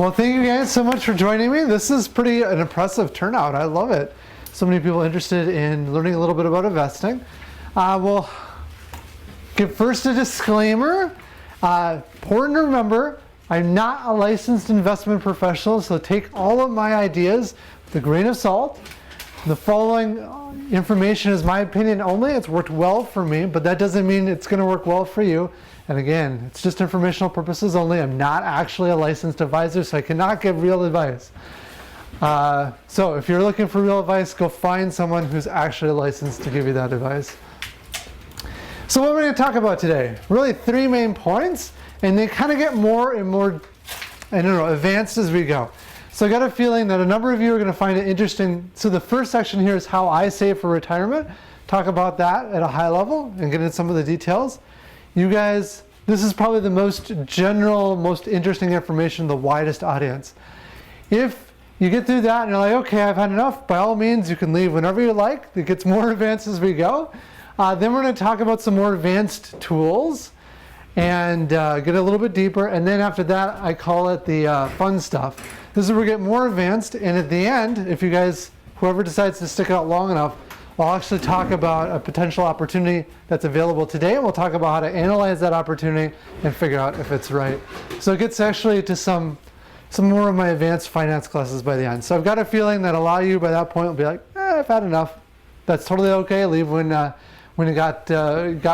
Well, thank you guys so much for joining me. This is an impressive turnout. I love it. So many people interested in learning a little bit about investing. We'll give first a disclaimer. Important to remember, I'm not a licensed investment professional, so take all of my ideas with a grain of salt. The following information is my opinion only. It's worked well for me, but that doesn't mean it's going to work well for you. And again, it's just informational purposes only. I'm not actually a licensed advisor, so I cannot give real advice. So if you're looking for real advice, go find someone who's actually licensed to give you that advice. So what we're going to talk about today, really 3 main points, and they kind of get more and more, advanced as we go. So I got a feeling that a number of you are going to find it interesting. So the first section here is how I save for retirement. Talk about that at a high level and get into some of the details. You guys, this is probably the most general, most interesting information, the widest audience. If you get through that and you're like, okay, I've had enough, by all means, you can leave whenever you like. It gets more advanced as we go. Then we're going to talk about some more advanced tools and get a little bit deeper. And then after that, I call it the fun stuff. This is where we get more advanced. And at the end, if you guys, whoever decides to stick out long enough, I'll actually talk about a potential opportunity that's available today, and we'll talk about how to analyze that opportunity and figure out if it's right. So it gets actually to some more of my advanced finance classes by the end. So I've got a feeling that a lot of you by that point will be like, I've had enough. That's totally okay. Leave when you got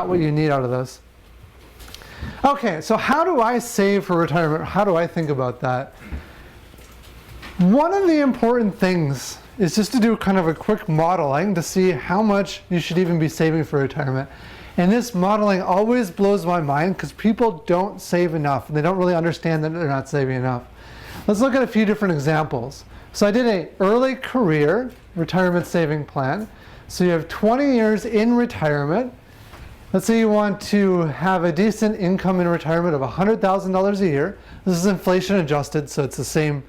what you need out of those. Okay, so how do I save for retirement? How do I think about that? One of the important things is just to do kind of a quick modeling to see how much you should even be saving for retirement. And this modeling always blows my mind because people don't save enough and they don't really understand that they're not saving enough. Let's look at a few different examples. So I did an early career retirement saving plan. So you have 20 years in retirement. Let's say you want to have a decent income in retirement of $100,000 a year. This is inflation adjusted, so it's the same.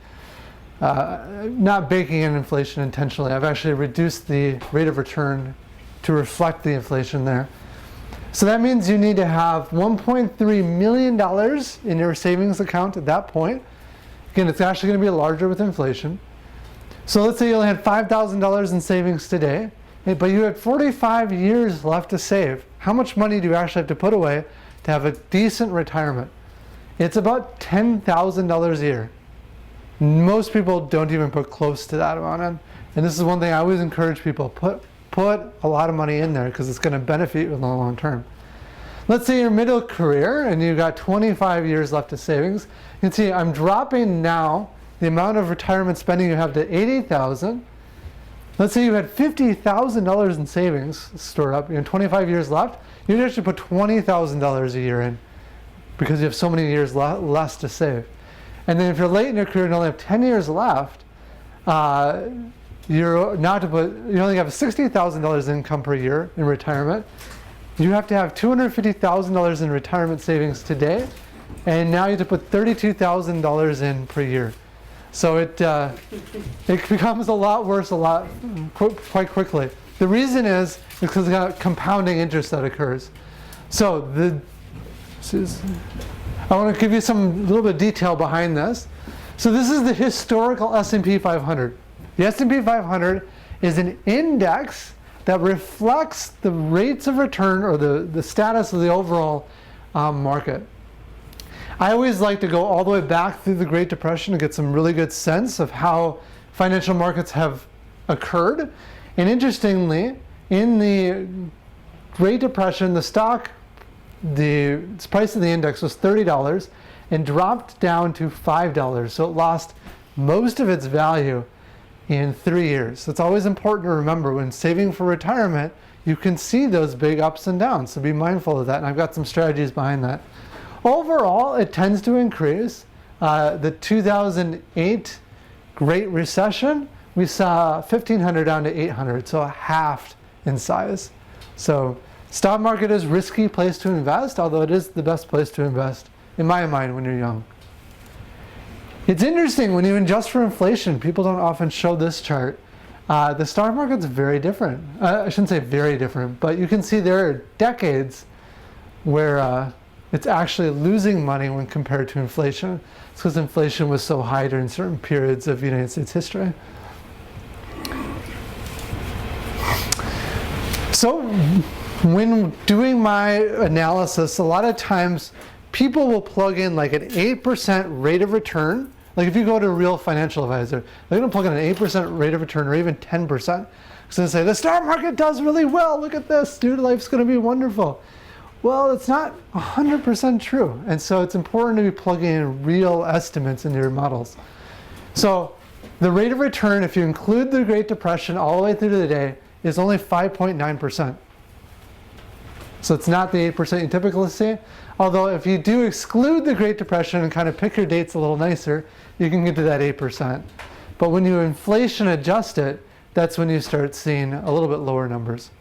Not baking in inflation intentionally. I've actually reduced the rate of return to reflect the inflation there. So that means you need to have $1.3 million in your savings account at that point. Again, it's actually going to be larger with inflation. So let's say you only had $5,000 in savings today, but you had 45 years left to save. How much money do you actually have to put away to have a decent retirement? It's about $10,000 a year. Most people don't even put close to that amount in. And this is one thing I always encourage people, put a lot of money in there because it's going to benefit you in the long term. Let's say you're middle career and you've got 25 years left of savings. You can see I'm dropping now the amount of retirement spending you have to $80,000. Let's say you had $50,000 in savings stored up, you have 25 years left. You actually put $20,000 a year in because you have so many years less to save. And then if you're late in your career and only have 10 years left, you only have $60,000 income per year in retirement. You have to have $250,000 in retirement savings today, and now you have to put $32,000 in per year. So it becomes a lot worse quite quickly. The reason is because of the compounding interest that occurs. So I want to give you a little bit of detail behind this. So this is the historical S&P 500. The S&P 500 is an index that reflects the rates of return or the status of the overall market. I always like to go all the way back through the Great Depression to get some really good sense of how financial markets have occurred. And interestingly, in the Great Depression, the price of the index was $30 and dropped down to $5. So it lost most of its value in 3 years. So it's always important to remember when saving for retirement, you can see those big ups and downs. So be mindful of that. And I've got some strategies behind that. Overall, it tends to increase. The 2008 Great Recession, we saw 1,500 down to 800, so halved in size. So stock market is a risky place to invest, although it is the best place to invest, in my mind, when you're young. It's interesting, when you adjust for inflation, people don't often show this chart. The stock market's very different. I shouldn't say very different, but you can see there are decades where it's actually losing money when compared to inflation. It's because inflation was so high during certain periods of United States history. So when doing my analysis, a lot of times people will plug in like an 8% rate of return. Like if you go to a real financial advisor, they're going to plug in an 8% rate of return or even 10%. So they say, the stock market does really well. Look at this, dude, life's going to be wonderful. Well, it's not 100% true. And so it's important to be plugging in real estimates into your models. So the rate of return, if you include the Great Depression all the way through the day, is only 5.9%. So it's not the 8% you typically see. Although if you do exclude the Great Depression and kind of pick your dates a little nicer, you can get to that 8%. But when you inflation adjust it, that's when you start seeing a little bit lower numbers.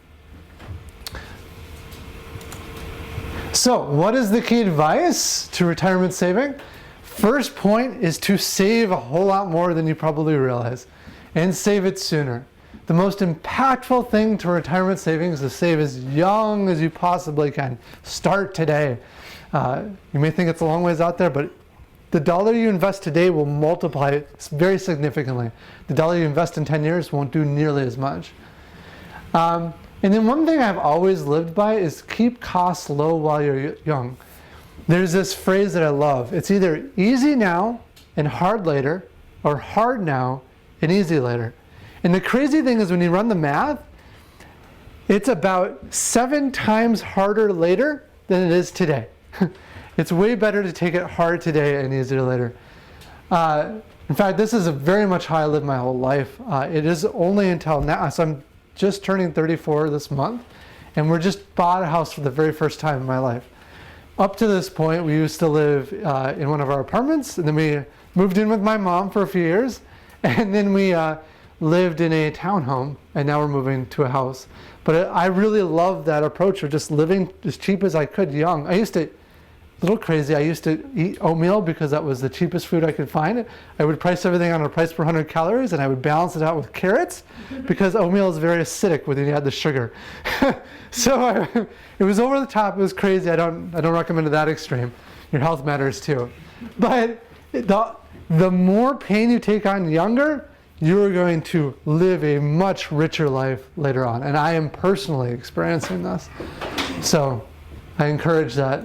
So what is the key advice to retirement saving? First point is to save a whole lot more than you probably realize, and save it sooner. The most impactful thing to retirement savings is to save as young as you possibly can. Start today. You may think it's a long ways out there, but the dollar you invest today will multiply very significantly. The dollar you invest in 10 years won't do nearly as much. And then one thing I've always lived by is keep costs low while you're young. There's this phrase that I love. It's either easy now and hard later, or hard now and easy later. And the crazy thing is when you run the math, it's about 7 times harder later than it is today. It's way better to take it hard today and easier later. In fact, this is very much how I lived my whole life. It is only until now, so I'm just turning 34 this month, and we're just bought a house for the very first time in my life. Up to this point, we used to live in one of our apartments, and then we moved in with my mom for a few years, and then we lived in a townhome, and now we're moving to a house. But I really love that approach of just living as cheap as I could young. I used to, a little crazy, I used to eat oatmeal because that was the cheapest food I could find. I would price everything on a price per 100 calories, and I would balance it out with carrots because oatmeal is very acidic when you add the sugar. So it was over the top, it was crazy. I don't recommend it that extreme. Your health matters too. But the more pain you take on younger, you're going to live a much richer life later on. And I am personally experiencing this. So I encourage that.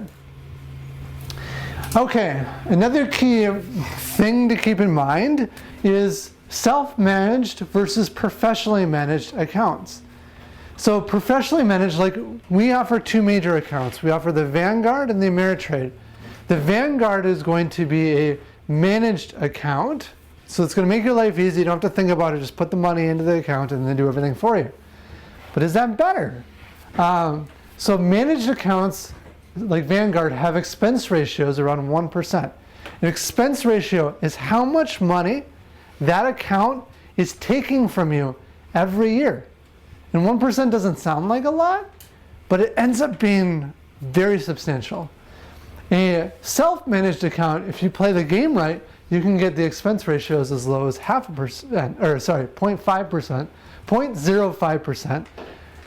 Okay, another key thing to keep in mind is self-managed versus professionally managed accounts. So professionally managed, like we offer 2 major accounts. We offer the Vanguard and the Ameritrade. The Vanguard is going to be a managed account. So it's going to make your life easy. You don't have to think about it. Just put the money into the account and then do everything for you. But is that better? So managed accounts like Vanguard have expense ratios around 1%. An expense ratio is how much money that account is taking from you every year. And 1% doesn't sound like a lot, but it ends up being very substantial. A self-managed account, if you play the game right, you can get the expense ratios as low as 0.5%, or sorry, 0.5%, 0.05%,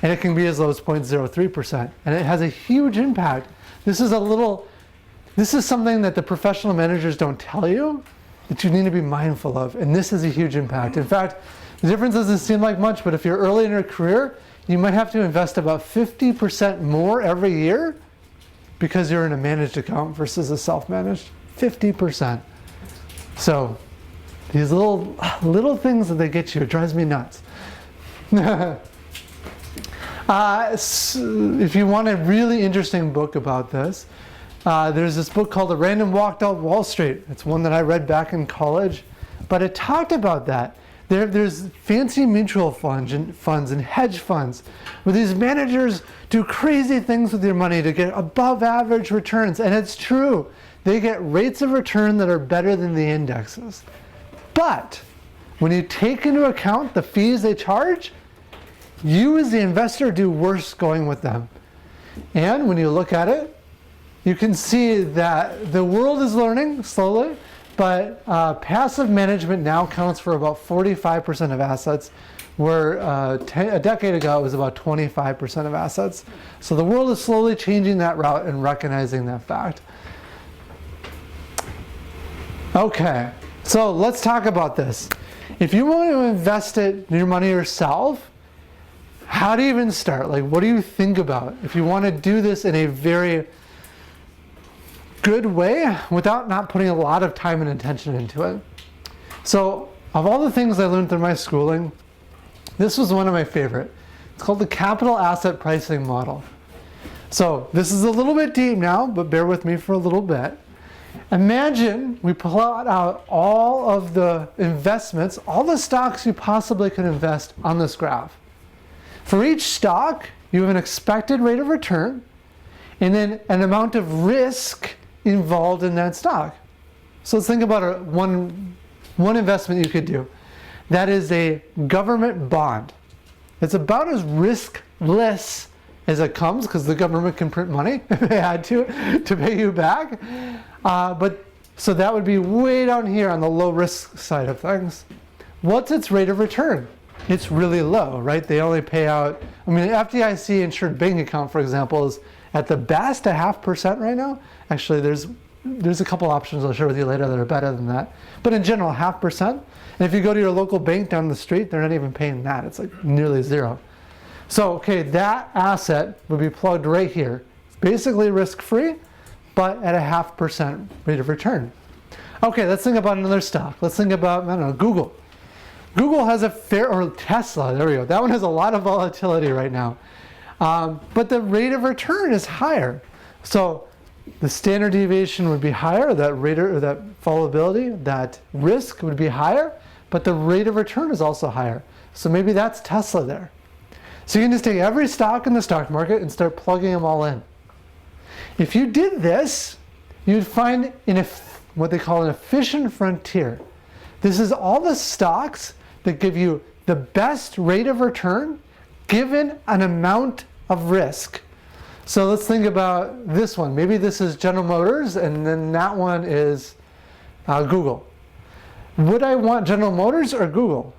and it can be as low as 0.03%. And it has a huge impact. This is something that the professional managers don't tell you that you need to be mindful of, and this has a huge impact. In fact, the difference doesn't seem like much, but if you're early in your career, you might have to invest about 50% more every year because you're in a managed account versus a self-managed. 50%. So these little things that they get you, it drives me nuts. If you want a really interesting book about this, there's this book called A Random Walk Down Wall Street. It's one that I read back in college, but it talked about that. There's fancy mutual funds and hedge funds where these managers do crazy things with your money to get above average returns. And it's true. They get rates of return that are better than the indexes. But when you take into account the fees they charge, you as the investor do worse going with them. And when you look at it, you can see that the world is learning slowly, but passive management now counts for about 45% of assets, where a decade ago it was about 25% of assets. So the world is slowly changing that route and recognizing that fact. Okay, so let's talk about this. If you want to invest your money yourself, how do you even start? Like, what do you think about if you want to do this in a very good way without not putting a lot of time and attention into it? So, of all the things I learned through my schooling, this was one of my favorite. It's called the capital asset pricing model. So, this is a little bit deep now, but bear with me for a little bit. Imagine we plot out all of the investments, all the stocks you possibly could invest on this graph. For each stock, you have an expected rate of return and then an amount of risk involved in that stock. So let's think about one investment you could do. That is a government bond. It's about as riskless as it comes because the government can print money if they had to pay you back. So that would be way down here on the low risk side of things. What's its rate of return? It's really low, right? They only pay out, I mean, an FDIC insured bank account, for example, is at the best 0.5% right now. Actually, there's a couple options I'll share with you later that are better than that. But in general, 0.5%. And if you go to your local bank down the street, they're not even paying that. It's like nearly zero. So, okay, that asset would be plugged right here. It's basically risk-free, but at a 0.5% rate of return. Okay, let's think about another stock. Let's think about, I don't know, Google. Google has or Tesla, there we go. That one has a lot of volatility right now. But the rate of return is higher. So the standard deviation would be higher, that rate or that volatility, that risk would be higher, but the rate of return is also higher. So maybe that's Tesla there. So you can just take every stock in the stock market and start plugging them all in. If you did this, you'd find what they call an efficient frontier. This is all the stocks that give you the best rate of return given an amount of risk. So let's think about this one. Maybe this is General Motors, and then that one is Google. Would I want General Motors or Google?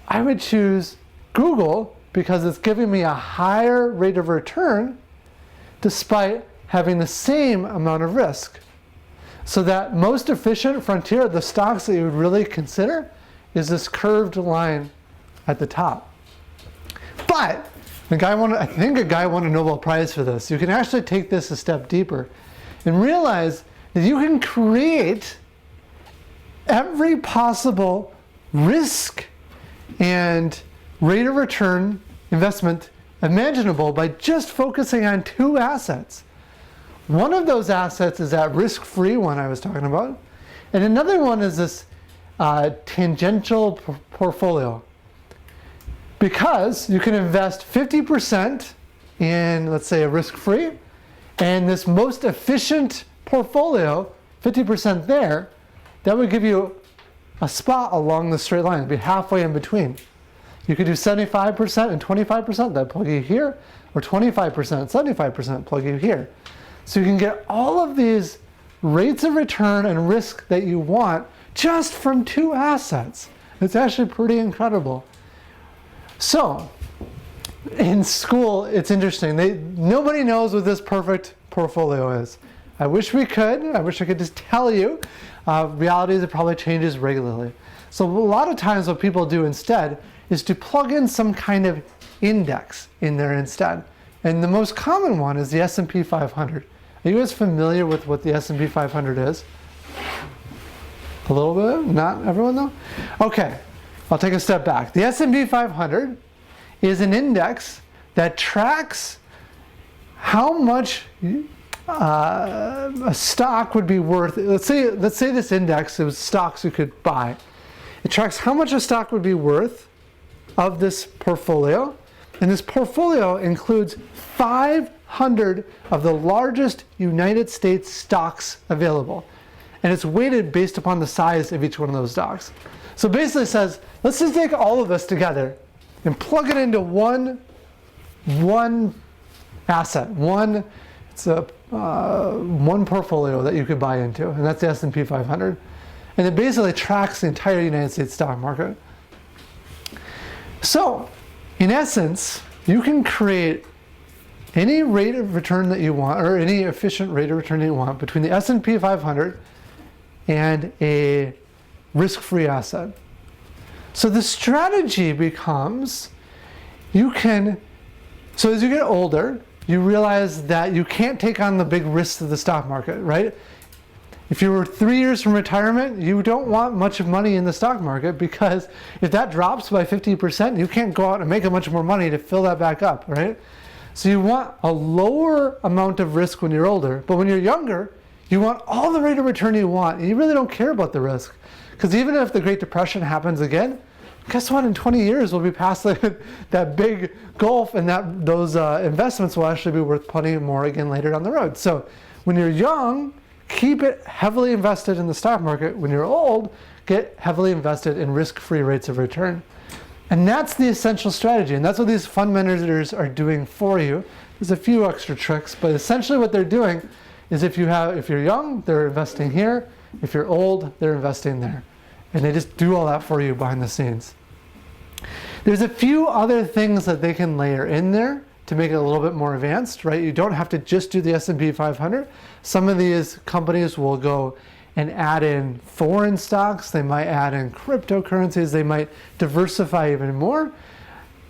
I would choose Google because it's giving me a higher rate of return despite having the same amount of risk. So that most efficient frontier, the stocks that you would really consider, is this curved line at the top. But I think a guy won a Nobel Prize for this. You can actually take this a step deeper and realize that you can create every possible risk and rate of return investment imaginable by just focusing on two assets. One of those assets is that risk-free one I was talking about, and another one is this tangential portfolio. Because you can invest 50% in, let's say, a risk-free, and this most efficient portfolio, 50% there, that would give you a spot along the straight line. It'd be halfway in between. You could do 75% and 25%, that plug you here, or 25%, 75%, plug you here. So you can get all of these rates of return and risk that you want just from two assets. It's actually pretty incredible. So, in school, it's interesting. Nobody knows what this perfect portfolio is. I wish we could. I wish I could just tell you. Reality is it probably changes regularly. So a lot of times what people do instead is to plug in some kind of index in there instead. And the most common one is the S&P 500. Are you guys familiar with what the S&P 500 is? A little bit? Not everyone though? Okay, I'll take a step back. The S&P 500 is an index that tracks how much a stock would be worth. Let's say this index, it was stocks you could buy. It tracks how much a stock would be worth of this portfolio. And this portfolio includes 500 of the largest United States stocks available. And it's weighted based upon the size of each one of those stocks. So basically it says, let's just take all of this together and plug it into one asset, one portfolio that you could buy into, and that's the S&P 500. And it basically tracks the entire United States stock market. So, in essence, you can create any rate of return that you want, or any efficient rate of return that you want between the S&P 500 and a risk-free asset. So the strategy becomes, so as you get older, you realize that you can't take on the big risks of the stock market, right? If you were 3 years from retirement, you don't want much money in the stock market, because if that drops by 50%, you can't go out and make a bunch more money to fill that back up, right? So you want a lower amount of risk when you're older, but when you're younger, you want all the rate of return you want, and you really don't care about the risk. Because even if the Great Depression happens again, guess what? In 20 years, we'll be past that big gulf, and those investments will actually be worth plenty more again later down the road. So when you're young, keep it heavily invested in the stock market. When you're old, get heavily invested in risk-free rates of return. And that's the essential strategy, and that's what these fund managers are doing for you. There's a few extra tricks, but essentially what they're doing is if you're young, they're investing here. If you're old, they're investing there. And they just do all that for you behind the scenes. There's a few other things that they can layer in there to make it a little bit more advanced, right? You don't have to just do the S&P 500. Some of these companies will go and add in foreign stocks. They might add in cryptocurrencies. They might diversify even more.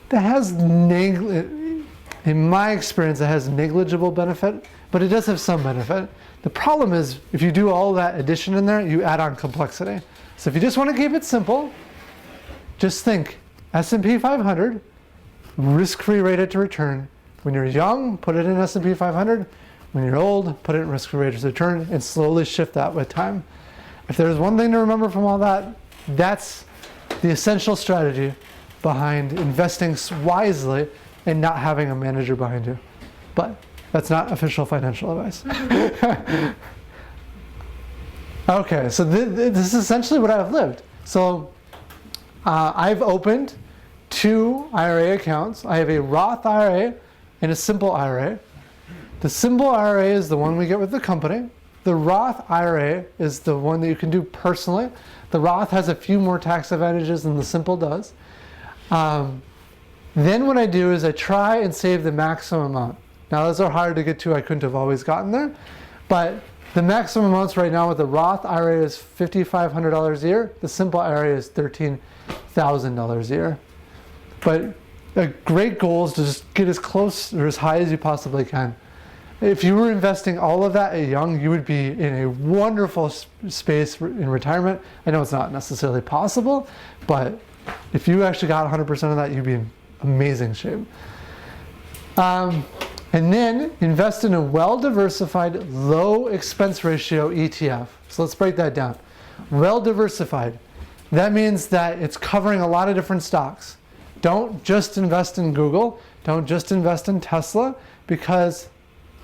That has, in my experience, it has negligible benefit, but it does have some benefit. The problem is, if you do all that addition in there, you add on complexity. So if you just want to keep it simple, just think S&P 500, risk-free rate of return. When you're young, put it in S&P 500. When you're old, put it in risk-free rate of return, and slowly shift that with time. If there's one thing to remember from all that, that's the essential strategy behind investing wisely and not having a manager behind you. But that's not official financial advice. Okay, so this is essentially what I've lived. So I've opened 2 IRA accounts. I have a Roth IRA and a simple IRA. The simple IRA is the one we get with the company. The Roth IRA is the one that you can do personally. The Roth has a few more tax advantages than the simple does. Then what I do is I try and save the maximum amount. Now those are hard to get to. I couldn't have always gotten there. But the maximum amounts right now with the Roth IRA is $5,500 a year. The simple IRA is $13,000 a year. But a great goal is to just get as close or as high as you possibly can. If you were investing all of that at young, you would be in a wonderful space in retirement. I know it's not necessarily possible, but if you actually got 100% of that, you'd be in amazing shape. And then invest in a well-diversified, low expense ratio ETF. So let's break that down. Well-diversified. That means that it's covering a lot of different stocks. Don't just invest in Google. Don't just invest in Tesla, because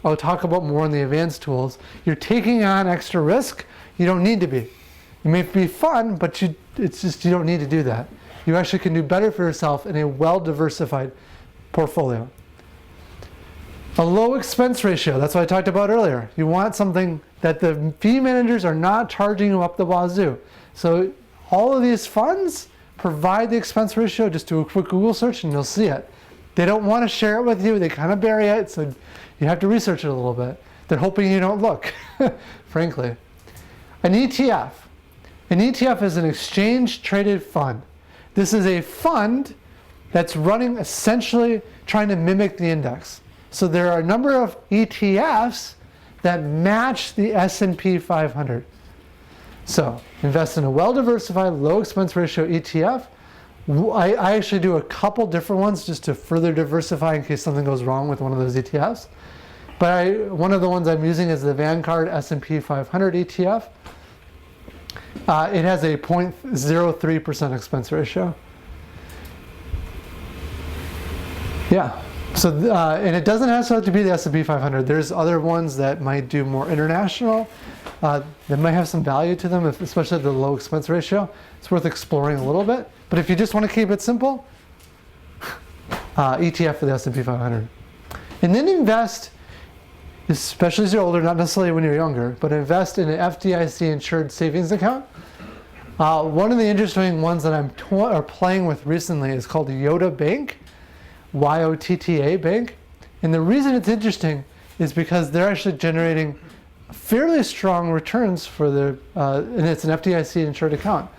I'll talk about more in the advanced tools. You're taking on extra risk. You don't need to be. It may be fun, but it's just you don't need to do that. You actually can do better for yourself in a well-diversified portfolio. A low expense ratio, that's what I talked about earlier. You want something that the fee managers are not charging you up the wazoo. So all of these funds provide the expense ratio. Just do a quick Google search and you'll see it. They don't want to share it with you. They kind of bury it, so you have to research it a little bit. They're hoping you don't look, frankly. An ETF. An ETF is an exchange-traded fund. This is a fund that's running essentially trying to mimic the index. So there are a number of ETFs that match the S&P 500. So invest in a well-diversified, low-expense ratio ETF. I actually do a couple different ones just to further diversify in case something goes wrong with one of those ETFs. But one of the ones I'm using is the Vanguard S&P 500 ETF. It has a 0.03% expense ratio. Yeah. So, and it doesn't have to be the S&P 500. There's other ones that might do more international. That might have some value to them, especially the low expense ratio. It's worth exploring a little bit. But if you just want to keep it simple, ETF for the S&P 500. And then invest, especially as you're older, not necessarily when you're younger, but invest in an FDIC insured savings account. One of the interesting ones that I'm playing with recently is called Yotta Bank, YOTTA Bank. And the reason it's interesting is because they're actually generating fairly strong returns for the, and it's an FDIC insured account.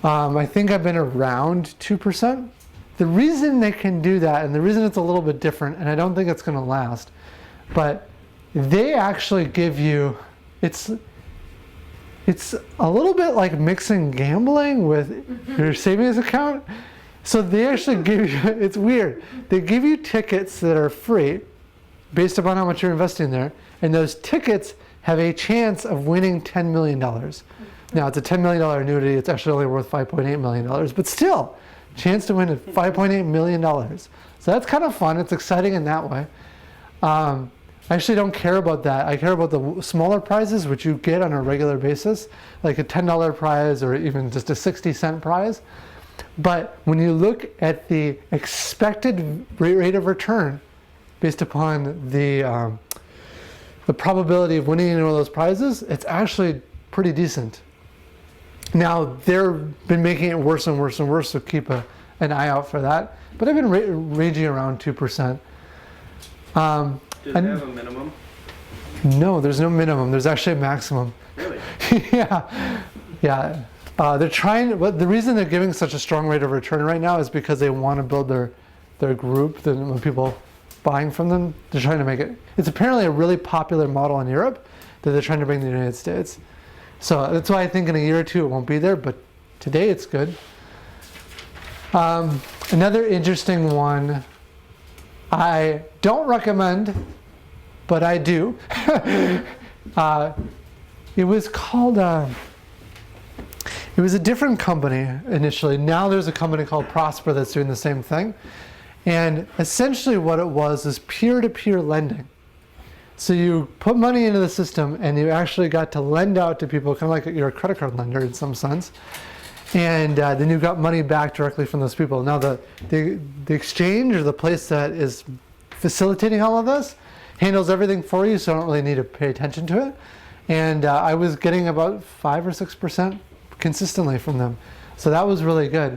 I think I've been around 2%. The reason they can do that, and the reason it's a little bit different, and I don't think it's going to last, but they actually give you, it's a little bit like mixing gambling with your savings account. So they actually give you, it's weird, they give you tickets that are free based upon how much you're investing there, and those tickets have a chance of winning $10 million. Now it's a $10 million annuity, it's actually only worth $5.8 million, but still, chance to win at $5.8 million. So that's kind of fun, it's exciting in that way. I actually don't care about that. I care about the smaller prizes, which you get on a regular basis, like a $10 prize or even just a 60-cent prize. But when you look at the expected rate of return based upon the probability of winning any one of those prizes, it's actually pretty decent. Now, they've been making it worse and worse and worse, so keep an eye out for that. But I've been ranging around 2%. Does it have a minimum? No, there's no minimum. There's actually a maximum. Really? Yeah. They're trying, but the reason they're giving such a strong rate of return right now is because they want to build their group, the people buying from them. They're trying to make it, it's apparently a really popular model in Europe that they're trying to bring to the United States. So that's why I think in a year or two it won't be there, but today it's good. Another interesting one, I don't recommend, but I do. It was called, it was a different company initially. Now there's a company called Prosper that's doing the same thing. And essentially what it was is peer-to-peer lending. So you put money into the system and you actually got to lend out to people, kind of like you're a credit card lender in some sense. And then you got money back directly from those people. Now the exchange, or the place that is facilitating all of this, handles everything for you, so I don't really need to pay attention to it. And I was getting about 5 or 6% consistently from them. So that was really good.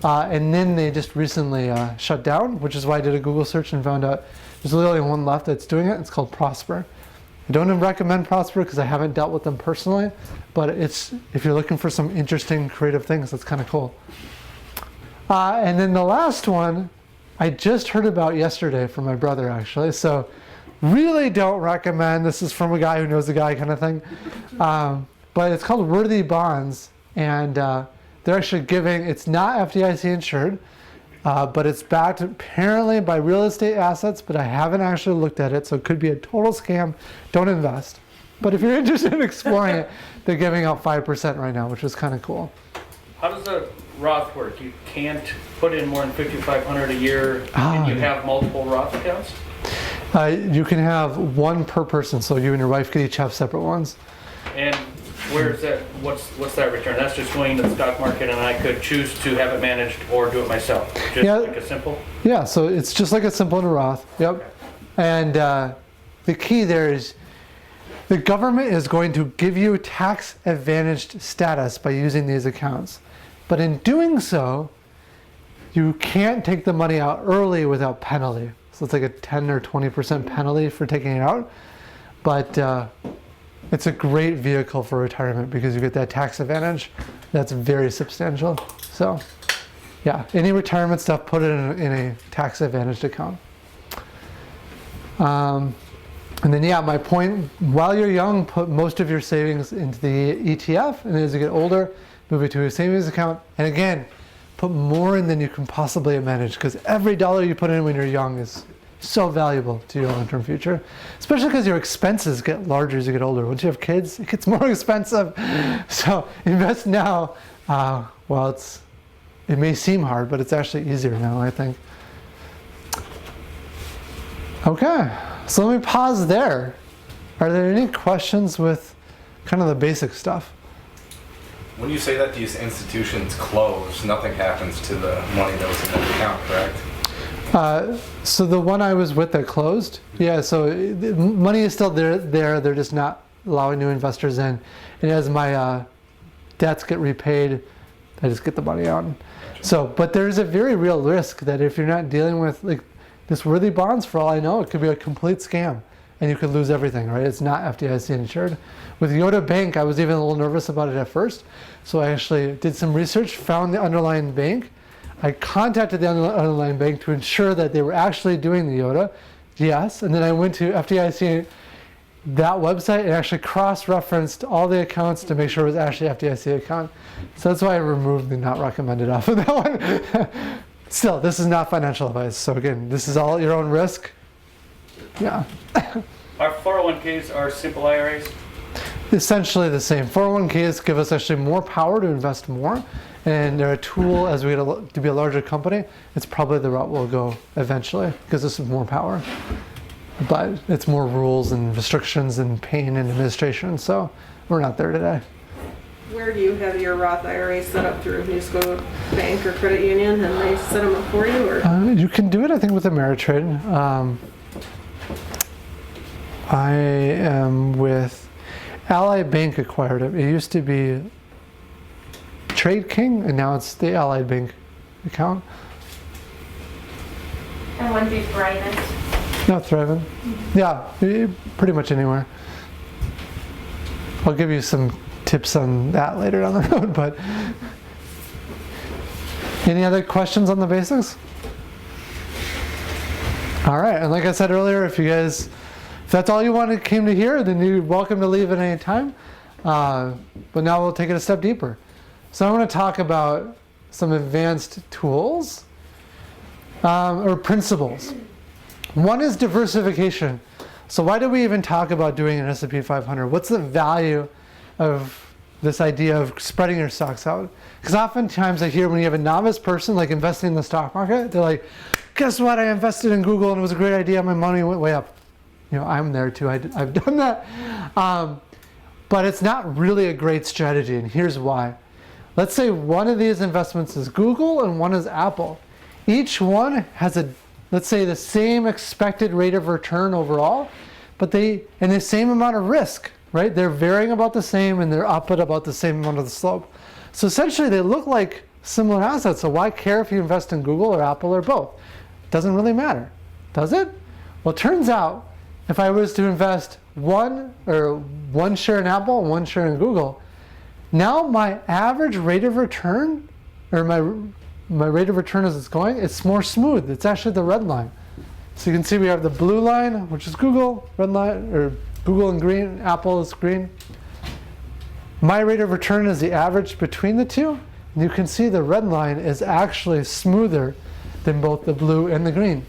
And then they just recently shut down, which is why I did a Google search and found out there's really only one left that's doing it. It's called Prosper. I don't recommend Prosper because I haven't dealt with them personally, but it's, if you're looking for some interesting creative things, that's kind of cool. And then the last one, I just heard about yesterday from my brother actually. So really don't recommend, this is from a guy who knows a guy kind of thing. But it's called Worthy Bonds, and they're actually giving, it's not FDIC insured, but it's backed apparently by real estate assets, but I haven't actually looked at it, so it could be a total scam. Don't invest. But if you're interested in exploring it, they're giving out 5% right now, which is kind of cool. How does the Roth work? You can't put in more than $5,500 a year, and you have multiple Roth accounts? You can have one per person, so you and your wife could each have separate ones. And where's that? What's that return? That's just going into the stock market, and I could choose to have it managed or do it myself. Just like a simple. Yeah, so it's just like a simple in a Roth. Yep. Okay. And the key there is the government is going to give you tax advantaged status by using these accounts, but in doing so, you can't take the money out early without penalty. So it's like a 10 or 20% penalty for taking it out, but it's a great vehicle for retirement because you get that tax advantage. That's very substantial. So yeah, any retirement stuff, put it in a tax advantaged account. And then yeah, my point, while you're young, put most of your savings into the ETF, and as you get older, move it to a savings account. And again, put more in than you can possibly manage, because every dollar you put in when you're young is so valuable to your long-term future, especially because your expenses get larger as you get older. Once you have kids, it gets more expensive. So invest now. Well, it may seem hard, but it's actually easier now, I think. Okay, so let me pause there. Are there any questions with kind of the basic stuff? When you say that these institutions close, nothing happens to the money that was in the account, correct? So the one I was with that closed, yeah, so the money is still there, they're just not allowing new investors in. And as my debts get repaid, I just get the money out. So, but there's a very real risk that if you're not dealing with, like, this Worthy Bonds, for all I know, it could be a complete scam. and you could lose everything, right? It's not FDIC insured. With Yoda Bank, I was even a little nervous about it at first. So I actually did some research, found the underlying bank. I contacted the underlying bank to ensure that they were actually doing the Yoda. Yes, and then I went to FDIC, that website, and actually cross-referenced all the accounts to make sure it was actually FDIC account. So that's why I removed the not recommended off of that one. Still, this is not financial advice. So again, this is all at your own risk. Yeah. Our 401ks are simple IRAs. Essentially the same. 401ks give us actually more power to invest more, and they're a tool as we get to be a larger company. It's probably the route we'll go eventually, because this is more power. But it's more rules and restrictions and pain and administration, so we're not there today. Where do you have your Roth IRA set up through? You just go to a bank or credit union and they set them up for you? Or? You can do it, I think, with Ameritrade. I am with Ally Bank acquired it. It used to be Trade King, and now it's the Allied Bank account. And when do you Thrivent? Not Thrivent. Yeah, pretty much anywhere. I'll give you some tips on that later down the road, but any other questions on the basics? All right, and like I said earlier, if that's all you came to hear, then you're welcome to leave at any time. But now we'll take it a step deeper. So I want to talk about some advanced tools or principles. One is diversification. So why do we even talk about doing an S&P 500? What's the value of this idea of spreading your stocks out? Because oftentimes I hear when you have a novice person like investing in the stock market, they're like, guess what? I invested in Google and it was a great idea. My money went way up. You know, I'm there too. I've done that. But it's not really a great strategy, and here's why. Let's say one of these investments is Google and one is Apple. Each one has let's say the same expected rate of return overall, but and the same amount of risk, right? They're varying about the same and they're up at about the same amount of the slope. So essentially they look like similar assets, so why care if you invest in Google or Apple or both? It doesn't really matter, does it? Well, it turns out if I was to invest one share in Apple and one share in Google, now my average rate of return, or my rate of return as it's going, it's more smooth. It's actually the red line. So you can see we have the blue line, which is Google, red line, or Google in green, Apple is green. My rate of return is the average between the two. And you can see the red line is actually smoother than both the blue and the green.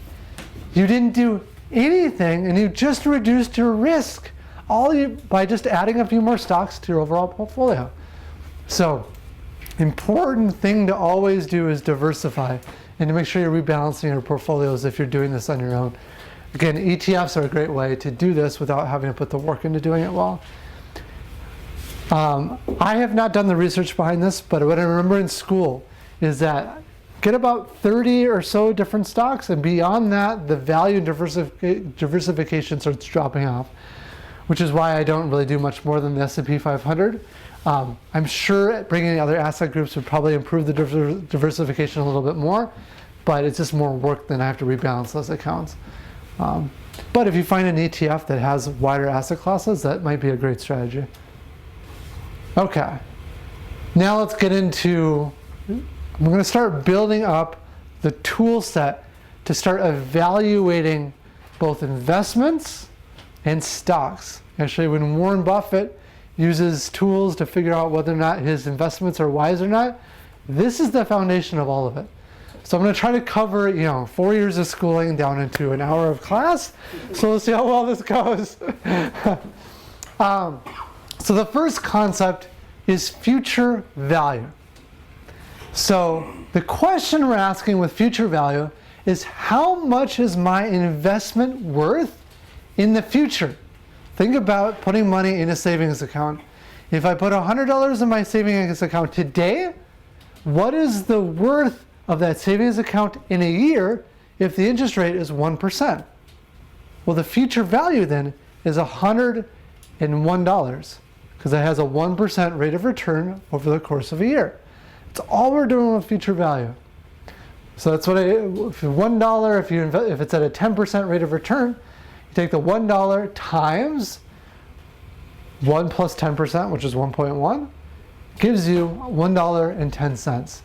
You didn't do anything, and you just reduced your risk by just adding a few more stocks to your overall portfolio. So, important thing to always do is diversify and to make sure you're rebalancing your portfolios if you're doing this on your own. Again, ETFs are a great way to do this without having to put the work into doing it well. I have not done the research behind this, but what I remember in school is that get about 30 or so different stocks, and beyond that, the value diversification starts dropping off, which is why I don't really do much more than the S&P 500. I'm sure bringing in other asset groups would probably improve the diversification a little bit more, but it's just more work than I have to rebalance those accounts. But if you find an ETF that has wider asset classes, that might be a great strategy. Okay, now let's get into, I'm going to start building up the tool set to start evaluating both investments and stocks. Actually, when Warren Buffett uses tools to figure out whether or not his investments are wise or not, this is the foundation of all of it. So I'm going to try to cover, 4 years of schooling down into an hour of class. So let's see how well this goes. So the first concept is future value. So the question we're asking with future value is, how much is my investment worth in the future? Think about putting money in a savings account. If I put $100 in my savings account today, what is the worth of that savings account in a year if the interest rate is 1%? Well, the future value then is $101, because it has a 1% rate of return over the course of a year. It's all we're doing with future value. So that's what if $1, if it's at a 10% rate of return, you take the $1 times 1 plus 10%, which is 1.1, gives you $1.10.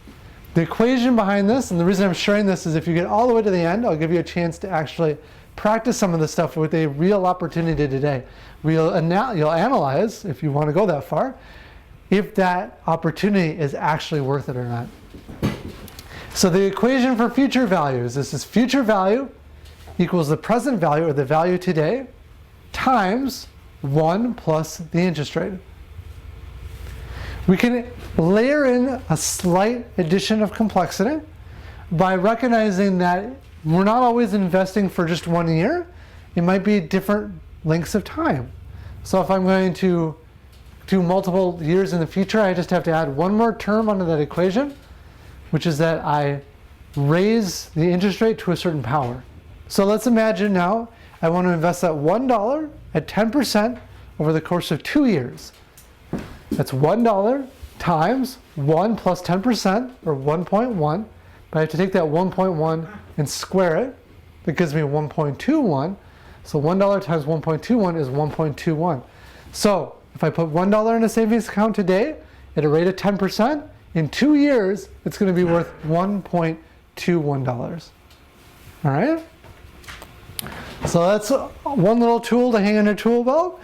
The equation behind this, and the reason I'm sharing this is if you get all the way to the end, I'll give you a chance to actually practice some of this stuff with a real opportunity today. You'll analyze, if you want to go that far, if that opportunity is actually worth it or not. So the equation for future values, this is future value equals the present value, or the value today, times 1 plus the interest rate. We can layer in a slight addition of complexity by recognizing that we're not always investing for just 1 year. It might be different lengths of time. So if I'm going to do multiple years in the future, I just have to add one more term onto that equation, which is that I raise the interest rate to a certain power. So let's imagine now I want to invest that $1 at 10% over the course of 2 years. That's $1 times 1 plus 10%, or 1.1. But I have to take that 1.1 and square it. That gives me 1.21. So $1 times 1.21 is 1.21. So if I put $1 in a savings account today at a rate of 10%, in 2 years, it's going to be worth $1.21. All right? So that's one little tool to hang in your tool belt.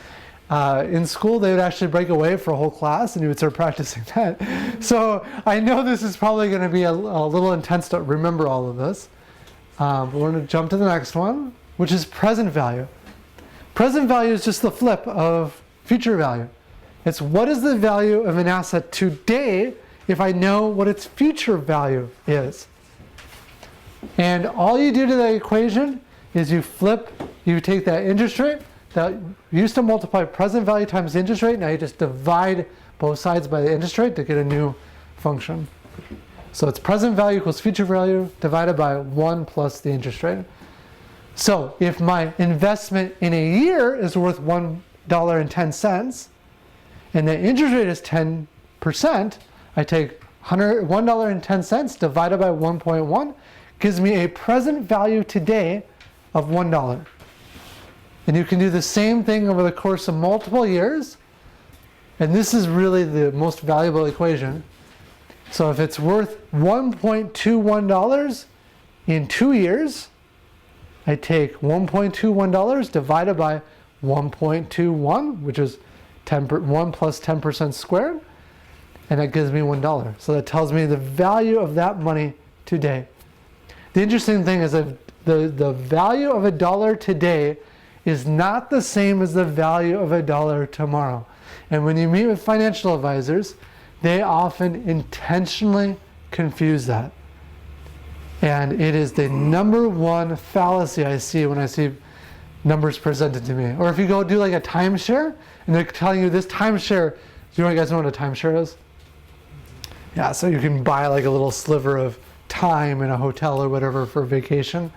In school, they would actually break away for a whole class and you would start practicing that. So I know this is probably going to be a little intense to remember all of this. But we're going to jump to the next one, which is present value. Present value is just the flip of future value. It's what is the value of an asset today if I know what its future value is. And all you do to that equation is you take that interest rate that used to multiply present value times the interest rate, now you just divide both sides by the interest rate to get a new function. So it's present value equals future value divided by 1 plus the interest rate. So if my investment in a year is worth $1.10 and the interest rate is 10%, I take $1.10 divided by 1.1 gives me a present value today of $1. And you can do the same thing over the course of multiple years. And this is really the most valuable equation. So if it's worth $1.21 in 2 years, I take $1.21 divided by 1.21, which is 1 plus 10% squared, and that gives me $1. So that tells me the value of that money today. The interesting thing is that the value of $1 today is not the same as the value of $1 tomorrow. And when you meet with financial advisors, they often intentionally confuse that. And it is the number one fallacy I see when I see numbers presented to me. Or if you go do like a timeshare, and they're telling you this timeshare, do you guys know what a timeshare is? Yeah, so you can buy like a little sliver of time in a hotel or whatever for vacation.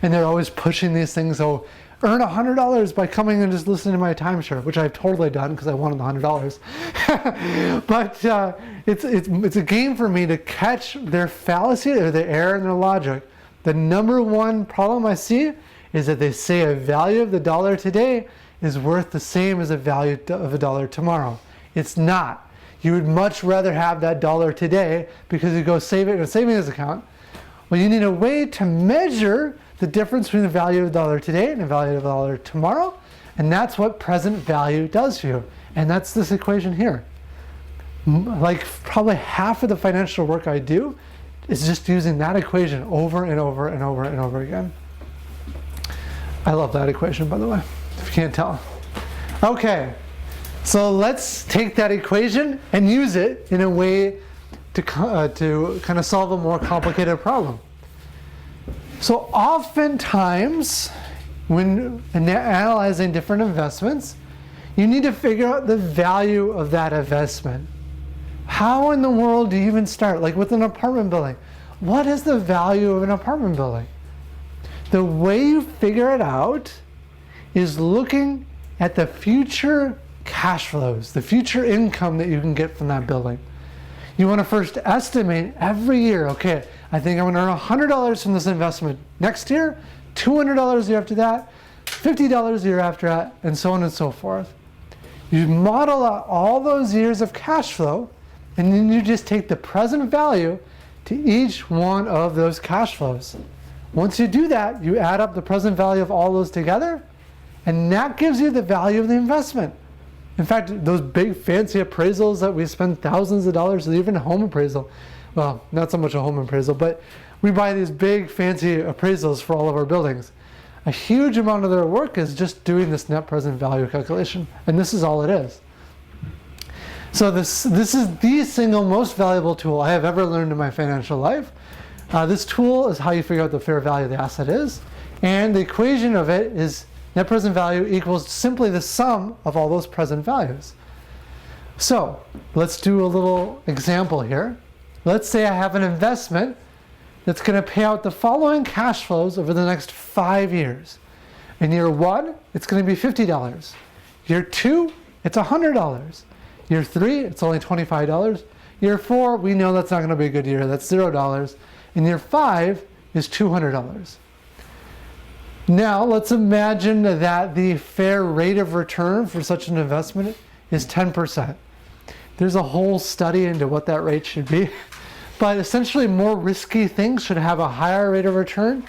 And they're always pushing these things, so earn $100 by coming and just listening to my timeshare, which I've totally done because I wanted the $100. But it's a game for me to catch their fallacy or their error in their logic. The number one problem I see is that they say a value of the dollar today is worth the same as a value of a dollar tomorrow. It's not. You would much rather have that dollar today because you go save it in a savings account. Well, you need a way to measure the difference between the value of the dollar today and the value of the dollar tomorrow, and that's what present value does for you. And that's this equation here. Like probably half of the financial work I do is just using that equation over and over and over and over again. I love that equation, by the way, if you can't tell. Okay, so let's take that equation and use it in a way to kind of solve a more complicated problem. So oftentimes, when analyzing different investments, you need to figure out the value of that investment. How in the world do you even start? Like with an apartment building, what is the value of an apartment building? The way you figure it out is looking at the future cash flows, the future income that you can get from that building. You want to first estimate every year, okay, I think I'm going to earn $100 from this investment next year, $200 the year after that, $50 a year after that, and so on and so forth. You model out all those years of cash flow, and then you just take the present value to each one of those cash flows. Once you do that, you add up the present value of all those together, and that gives you the value of the investment. In fact, those big fancy appraisals that we spend thousands of dollars, even a home appraisal, well, not so much a home appraisal, but we buy these big fancy appraisals for all of our buildings. A huge amount of their work is just doing this net present value calculation, and this is all it is. So this is the single most valuable tool I have ever learned in my financial life. This tool is how you figure out the fair value of the asset is, and the equation of it is net present value equals simply the sum of all those present values. So let's do a little example here. Let's say I have an investment that's going to pay out the following cash flows over the next 5 years. In year 1, it's going to be $50. Year 2, it's $100. Year 3, it's only $25. Year 4, we know that's not going to be a good year. That's $0. And year 5 is $200. Now, let's imagine that the fair rate of return for such an investment is 10%. There's a whole study into what that rate should be. But essentially, more risky things should have a higher rate of return,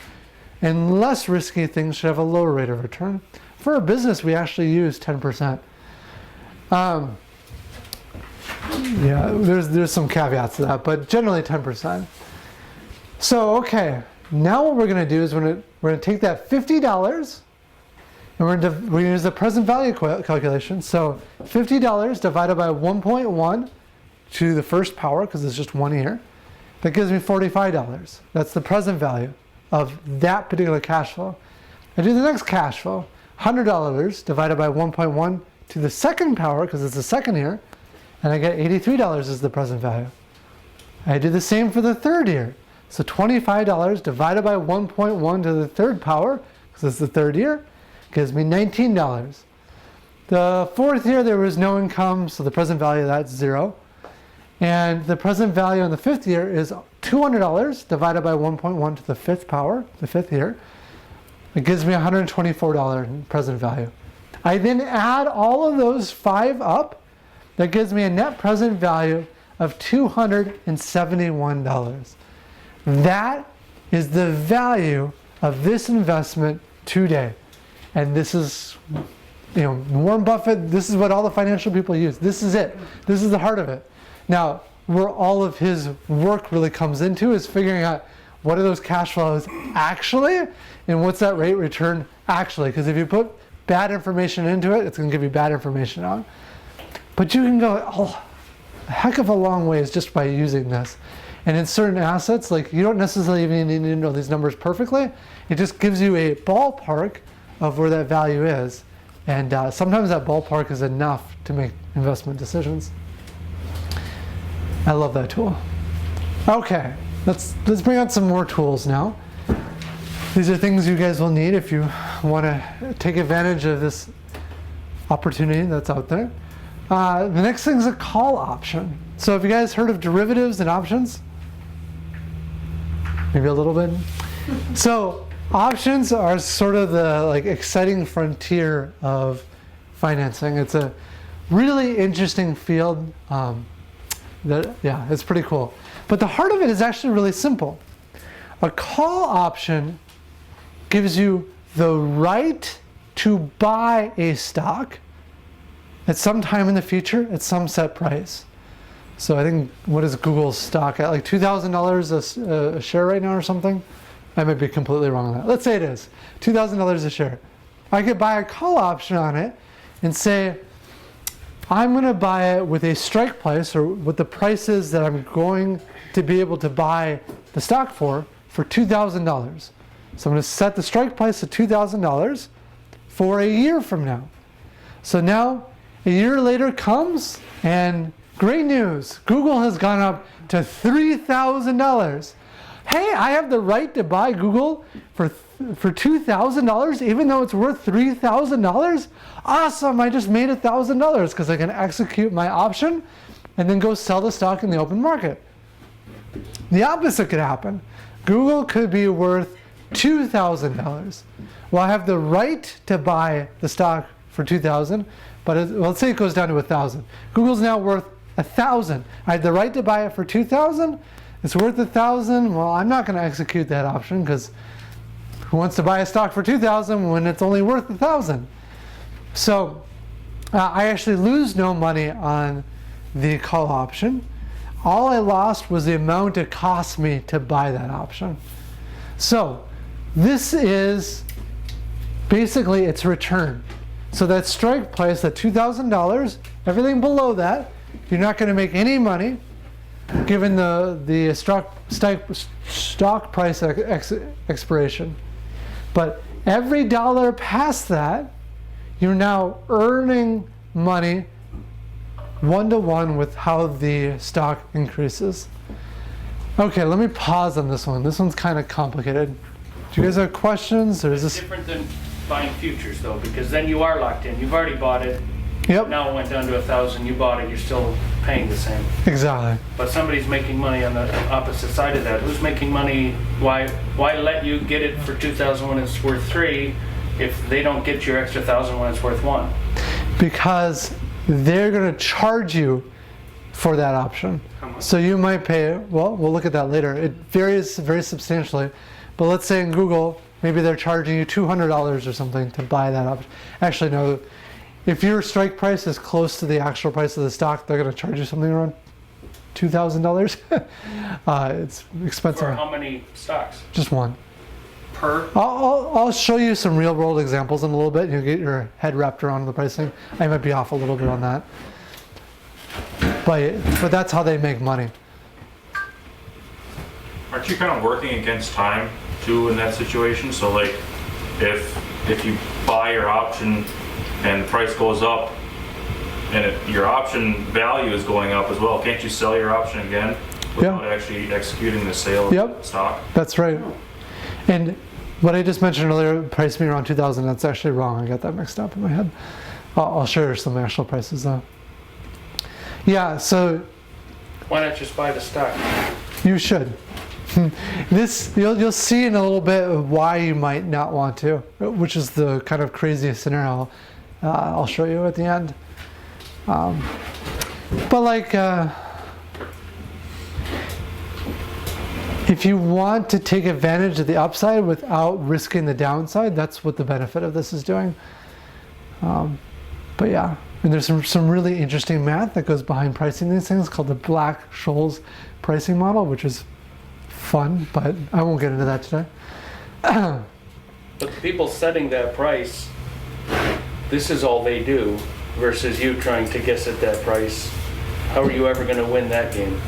and less risky things should have a lower rate of return. For a business, we actually use 10%. Yeah, there's some caveats to that, but generally 10%. So, okay, now what we're going to do is we're going to take that $50, and we're going to use the present value calculation. So $50 divided by 1.1 to the first power, because it's just 1 year. That gives me $45. That's the present value of that particular cash flow. I do the next cash flow, $100 divided by 1.1 to the second power, because it's the second year, and I get $83 as the present value. I do the same for the third year. So $25 divided by 1.1 to the third power, because it's the third year, gives me $19. The fourth year there was no income, so the present value of that's 0. And the present value in the fifth year is $200 divided by 1.1 to the fifth power, the fifth year. It gives me $124 in present value. I then add all of those 5 up. That gives me a net present value of $271. That is the value of this investment today. And this is, Warren Buffett, this is what all the financial people use. This is it. This is the heart of it. Now, where all of his work really comes into is figuring out what are those cash flows actually, and what's that rate return actually. Because if you put bad information into it, it's going to give you bad information out. But you can go a heck of a long ways just by using this. And in certain assets, like you don't necessarily even need to know these numbers perfectly. It just gives you a ballpark of where that value is. And sometimes that ballpark is enough to make investment decisions. I love that tool. Okay, let's bring out some more tools now. These are things you guys will need if you want to take advantage of this opportunity that's out there. The next thing is a call option. So have you guys heard of derivatives and options? Maybe a little bit. So options are sort of the exciting frontier of financing. It's a really interesting field. It's pretty cool. But the heart of it is actually really simple. A call option gives you the right to buy a stock at some time in the future at some set price. So I think, what is Google's stock at? Like $2,000 a share right now or something? I might be completely wrong on that. Let's say it is $2,000 a share. I could buy a call option on it and say, I'm going to buy it with a strike price, or what the price is that I'm going to be able to buy the stock for $2,000. So I'm going to set the strike price at $2,000 for a year from now. So now a year later comes, and great news, Google has gone up to $3,000. Hey, I have the right to buy Google for $2,000 even though it's worth $3,000? Awesome, I just made $1,000 because I can execute my option and then go sell the stock in the open market. The opposite could happen. Google could be worth $2,000. well, I have the right to buy the stock for 2,000, but let's say it goes down to 1,000. Google's now worth 1,000. I had the right to buy it for 2,000. It's worth 1,000. Well, I'm not going to execute that option because who wants to buy a stock for 2,000 when it's only worth 1,000? So I actually lose no money on the call option. All I lost was the amount it cost me to buy that option. So this is basically its return. So that strike price, that $2,000, everything below that, you're not going to make any money given the stock price expiration. But every dollar past that, you're now earning money one-to-one with how the stock increases. Okay, let me pause on this one. This one's kind of complicated. Do you guys have questions, or is It's this? different than buying futures though, because then you are locked in. You've already bought it. Yep, Now it went down to 1,000. You bought it. You're still paying the same. exactly. But somebody's making money on the opposite side of that. Who's making money? Why let you get it for 2,000 when it's worth 3 if they don't get your extra 1,000 when it's worth 1? Because they're going to charge you for that option. How much? So you might pay, well, we'll look at that later. It varies very substantially. But let's say in Google, maybe they're charging you $200 or something to buy that option. Actually, no. If your strike price is close to the actual price of the stock, they're going to charge you something around $2,000. It's expensive. For how many stocks? Just one. Per? I'll show you some real world examples in a little bit. You'll get your head wrapped around the pricing. I might be off a little bit on that. But that's how they make money. Aren't you kind of working against time too in that situation? So like if you buy your option and the price goes up and your option value is going up as well, can't you sell your option again without actually executing the sale of the stock? That's right. And what I just mentioned earlier, priced me around 2,000. That's actually wrong. I got that mixed up in my head. I'll share some actual prices though. Yeah, so Why not just buy the stock? you should. This you'll see in a little bit of why you might not want to, which is the kind of craziest scenario I'll show you at the end. But like, if you want to take advantage of the upside without risking the downside, that's what the benefit of this is doing. But yeah, and there's some really interesting math that goes behind pricing these things called the Black-Scholes pricing model, which is fun, but I won't get into that today. But the people setting that price, this is all they do, versus you trying to guess at that price. How are you ever going to win that game?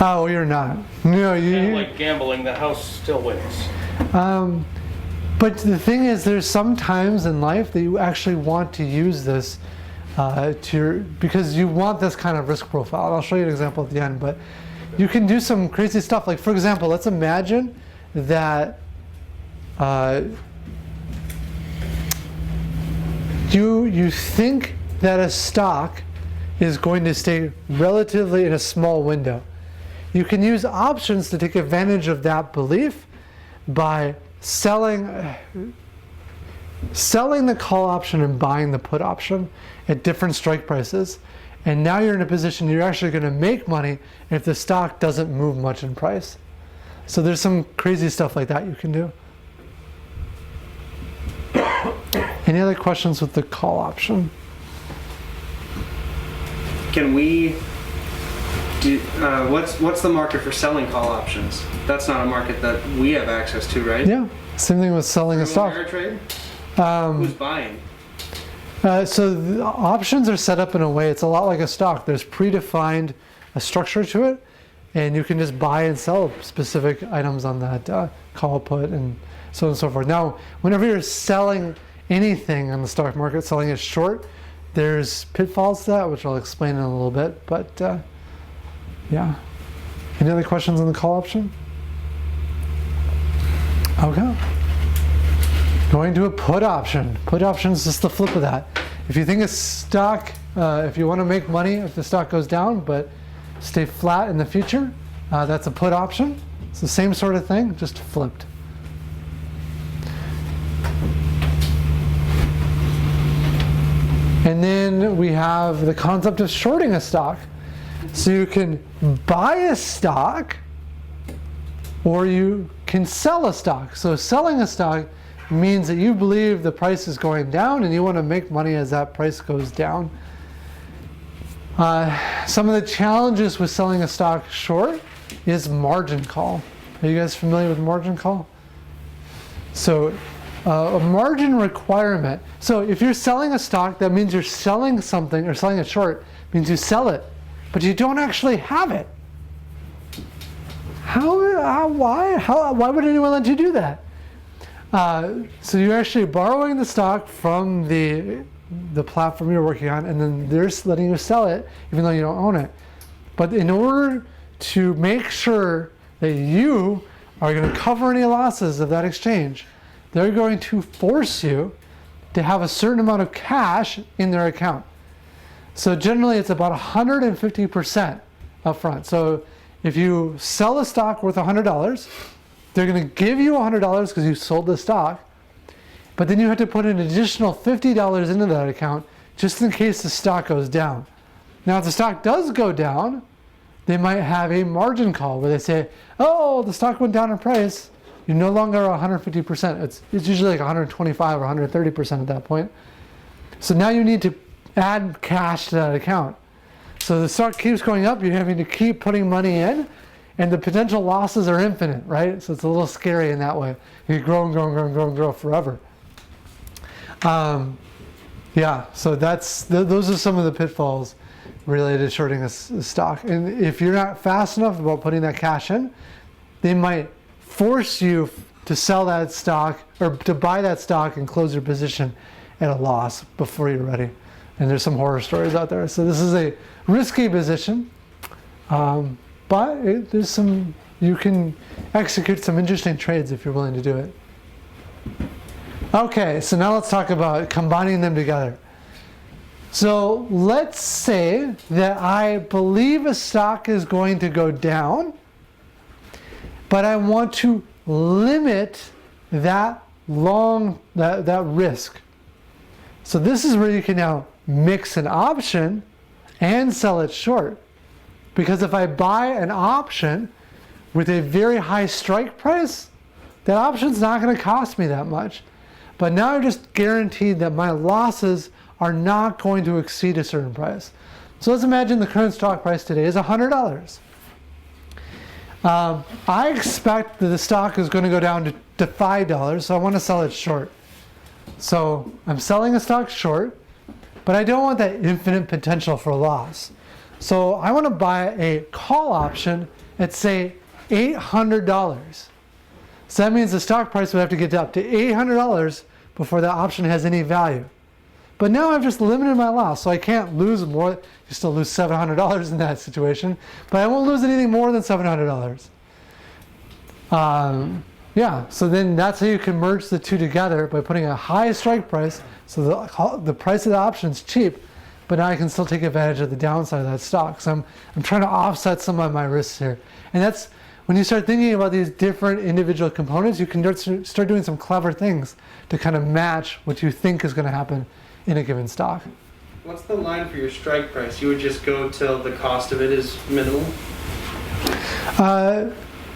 Oh, you're not. No, Kind of you. like gambling, the house still wins. But the thing is, there's some times in life that you actually want to use this because you want this kind of risk profile. And I'll show you an example at the end, but you can do some crazy stuff. Like, for example, let's imagine that you think that a stock is going to stay relatively in a small window. You can use options to take advantage of that belief by selling the call option and buying the put option at different strike prices. And now you're in a position you're actually going to make money if the stock doesn't move much in price. So there's some crazy stuff like that you can do. Any other questions with the call option? Can we do, what's the market for selling call options? That's not a market that we have access to, right? Yeah, same thing with selling a stock. Ameritrade? Who's buying? So the options are set up in a way, it's a lot like a stock. There's predefined a structure to it, and you can just buy and sell specific items on that call put and so on and so forth. Now, whenever you're selling anything on the stock market, selling it short, there's pitfalls to that, which I'll explain in a little bit, but yeah. Any other questions on the call option? Okay. Going to a put option. Put option is just the flip of that. If you think a stock, if you want to make money if the stock goes down, but stay flat in the future, that's a put option. It's the same sort of thing, just flipped. And then we have the concept of shorting a stock. So you can buy a stock or you can sell a stock. So selling a stock means that you believe the price is going down and you want to make money as that price goes down. Some of the challenges with selling a stock short is margin call. Are you guys familiar with margin call? So a margin requirement. So if you're selling a stock, that means you're selling something, or selling it short means you sell it, but you don't actually have it. Why would anyone let you do that? So you're actually borrowing the stock from the platform you're working on, and then they're letting you sell it even though you don't own it. But in order to make sure that you are going to cover any losses of that exchange, they're going to force you to have a certain amount of cash in their account. So generally it's about 150% upfront. So if you sell a stock worth $100, they're going to give you $100 because you sold the stock, but then you have to put an additional $50 into that account just in case the stock goes down. Now if the stock does go down, they might have a margin call where they say, oh, the stock went down in price. You're no longer 150%. It's usually like 125 or 130% at that point. So now you need to add cash to that account. So the stock keeps going up, you're having to keep putting money in, and the potential losses are infinite, right? So it's a little scary in that way. You grow and grow and grow and grow and grow forever. Yeah, so those are some of the pitfalls related to shorting a stock. And if you're not fast enough about putting that cash in, they might force you to sell that stock or to buy that stock and close your position at a loss before you're ready. And there's some horror stories out there. So this is a risky position, but you can execute some interesting trades if you're willing to do it. Okay, so now let's talk about combining them together. So let's say that I believe a stock is going to go down, but I want to limit that risk. So this is where you can now mix an option and sell it short. Because if I buy an option with a very high strike price, that option's not going to cost me that much. But now I'm just guaranteed that my losses are not going to exceed a certain price. So let's imagine the current stock price today is $100. I expect that the stock is going to go down to $5, so I want to sell it short. So I'm selling a stock short, but I don't want that infinite potential for loss. So I want to buy a call option at, say, $800. So that means the stock price would have to get up to $800 before that option has any value. But now I've just limited my loss, so I can't lose more. You still lose $700 in that situation, but I won't lose anything more than $700. Yeah, so then that's how you can merge the two together by putting a high strike price, so the price of the option is cheap, but now I can still take advantage of the downside of that stock. So I'm trying to offset some of my risks here. And that's when you start thinking about these different individual components, you can start doing some clever things to kind of match what you think is going to happen in a given stock. What's the line for your strike price? You would just go till the cost of it is minimal?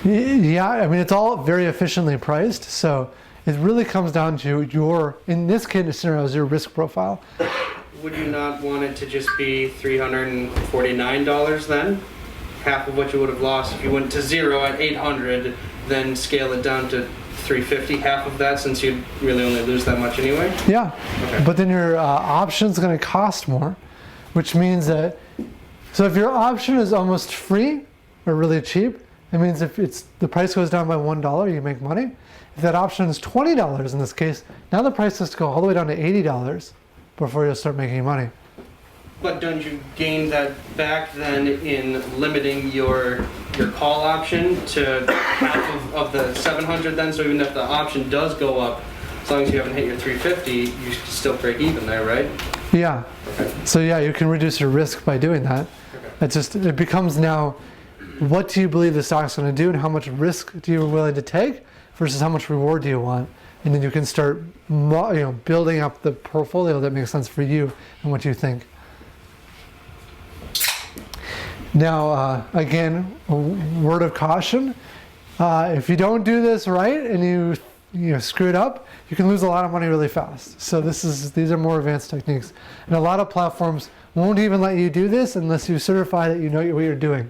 Yeah, I mean, it's all very efficiently priced, so it really comes down to your, in this case scenario, your risk profile. Would you not want it to just be $349 then? Half of what you would have lost if you went to zero at 800, then scale it down to 350, half of that, since you'd really only lose that much anyway? Yeah, okay. But then your option's going to cost more, which means that, so if your option is almost free or really cheap, it means if the price goes down by $1, you make money. If that option is $20 in this case, now the price has to go all the way down to $80 before you'll start making money. But don't you gain that back then in limiting your call option to half of the 700 then? So even if the option does go up, as long as you haven't hit your 350, you still break even there, right? Yeah. Okay. So yeah, you can reduce your risk by doing that. Okay. It becomes now what do you believe the stock's going to do and how much risk do you willing to take versus how much reward do you want. And then you can start building up the portfolio that makes sense for you and what you think. Now, again, a word of caution. If you don't do this right and you screw it up, you can lose a lot of money really fast. So these are more advanced techniques. And a lot of platforms won't even let you do this unless you certify that you know what you're doing.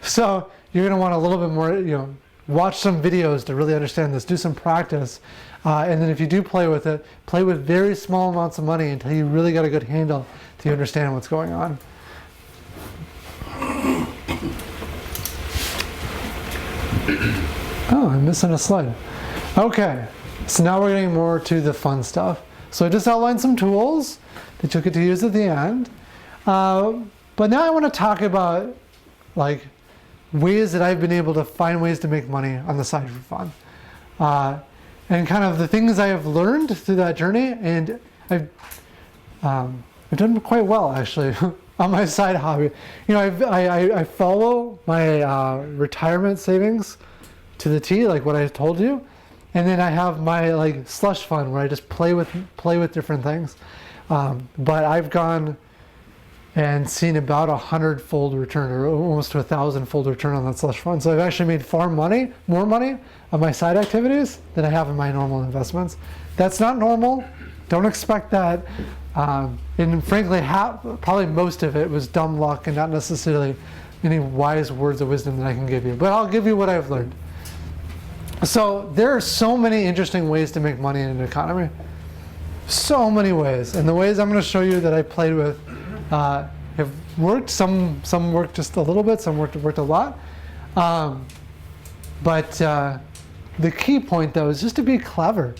So you're going to want a little bit more, watch some videos to really understand this, do some practice. And then if you do play with it, play with very small amounts of money until you really got a good handle to understand what's going on. Oh, I'm missing a slide. Okay, so now we're getting more to the fun stuff. So I just outlined some tools that you'll get to use at the end. But now I want to talk about ways that I've been able to find ways to make money on the side for fun. And kind of the things I have learned through that journey, and I've done quite well actually on my side hobby. I follow my retirement savings to the T, like what I told you, and then I have my slush fund where I just play with different things. But I've gone and seen about 100-fold return, or almost to 1,000-fold return on that slush fund. So I've actually made more money on my side activities than I have in my normal investments. That's not normal. Don't expect that. And frankly, probably most of it was dumb luck and not necessarily any wise words of wisdom that I can give you. But I'll give you what I've learned. So there are so many interesting ways to make money in an economy. So many ways. And the ways I'm going to show you that I played with have worked. Some worked just a little bit, some worked a lot. But the key point though is just to be clever,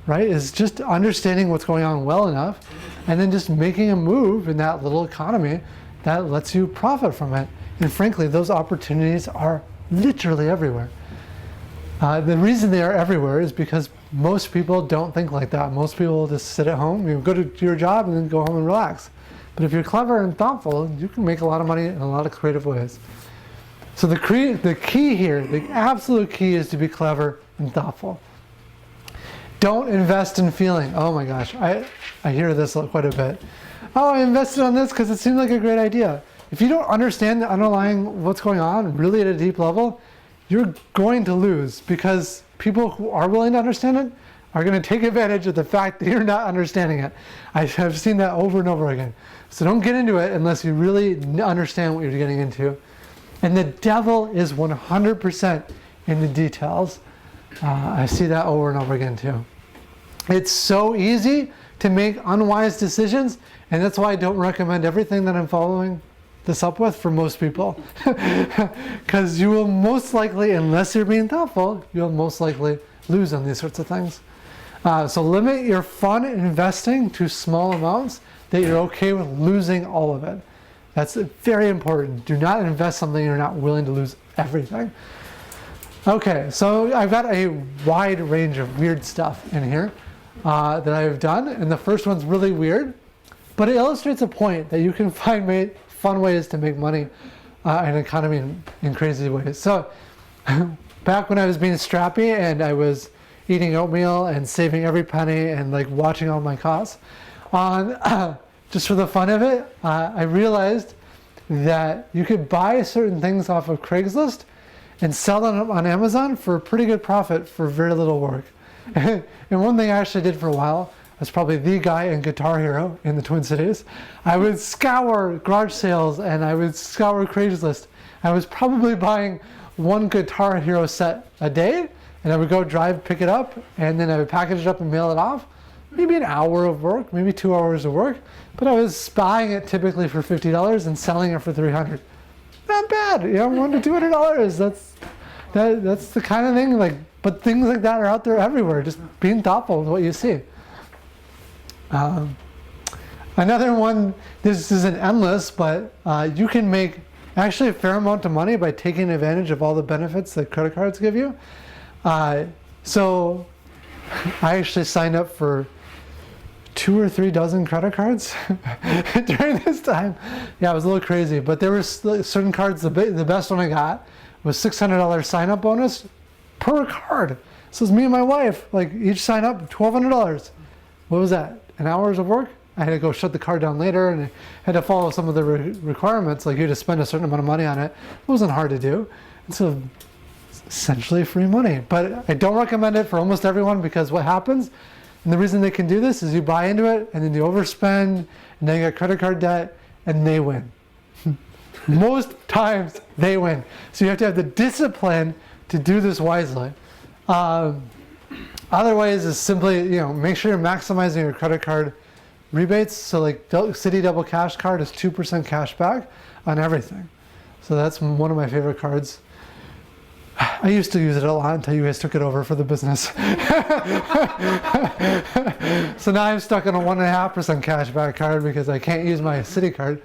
right? Is just understanding what's going on well enough and then just making a move in that little economy that lets you profit from it. And frankly, those opportunities are literally everywhere. The reason they are everywhere is because most people don't think like that. Most people just sit at home, go to your job and then go home and relax. But if you're clever and thoughtful, you can make a lot of money in a lot of creative ways. So the key here, the absolute key is to be clever and thoughtful. Don't invest in feeling. Oh my gosh, I hear this quite a bit. Oh, I invested on this because it seemed like a great idea. If you don't understand the underlying what's going on really at a deep level, you're going to lose, because people who are willing to understand it are going to take advantage of the fact that you're not understanding it. I have seen that over and over again. So don't get into it unless you really understand what you're getting into. And the devil is 100% in the details. I see that over and over again too. It's so easy to make unwise decisions, and that's why I don't recommend everything that I'm following this up with for most people. Because you will most likely, unless you're being thoughtful, you'll most likely lose on these sorts of things. So limit your fun investing to small amounts that you're okay with losing all of it. That's very important. Do not invest something you're not willing to lose everything. Okay, so I've got a wide range of weird stuff in here that I've done, and the first one's really weird, but it illustrates a point that you can find fun ways to make money in an economy in crazy ways. So back when I was being strappy and I was eating oatmeal and saving every penny and watching all my costs, just for the fun of it, I realized that you could buy certain things off of Craigslist and sell them on Amazon for a pretty good profit for very little work. And one thing I actually did for a while, I was probably the guy in Guitar Hero in the Twin Cities. I would scour garage sales and I would scour Craigslist. I was probably buying one Guitar Hero set a day, and I would go pick it up, and then I would package it up and mail it off. Maybe an hour of work, maybe 2 hours of work, but I was buying it typically for $50 and selling it for $300. Not bad, $100 to $200. That's the kind of thing, but things like that are out there everywhere. Just being thoughtful with what you see. Another one, this isn't endless, but you can make actually a fair amount of money by taking advantage of all the benefits that credit cards give you. So I actually signed up for 2 or 3 dozen credit cards during this time. Yeah, it was a little crazy, but there were certain cards. The best one I got was $600 sign up bonus per card. So it's me and my wife, like each sign up $1,200. What was that? An hour's of work? I had to go shut the card down later and I had to follow some of the requirements, like you had to spend a certain amount of money on it. It wasn't hard to do. And so essentially free money. But I don't recommend it for almost everyone because what happens, and the reason they can do this is you buy into it and then you overspend and then you get credit card debt and they win. Most times they win. So you have to have the discipline to do this wisely. Other ways is simply, make sure you're maximizing your credit card rebates. So like Citi Double Cash Card is 2% cash back on everything. So that's one of my favorite cards. I used to use it a lot until you guys took it over for the business. So now I'm stuck on a 1.5% cashback card because I can't use my Citi card.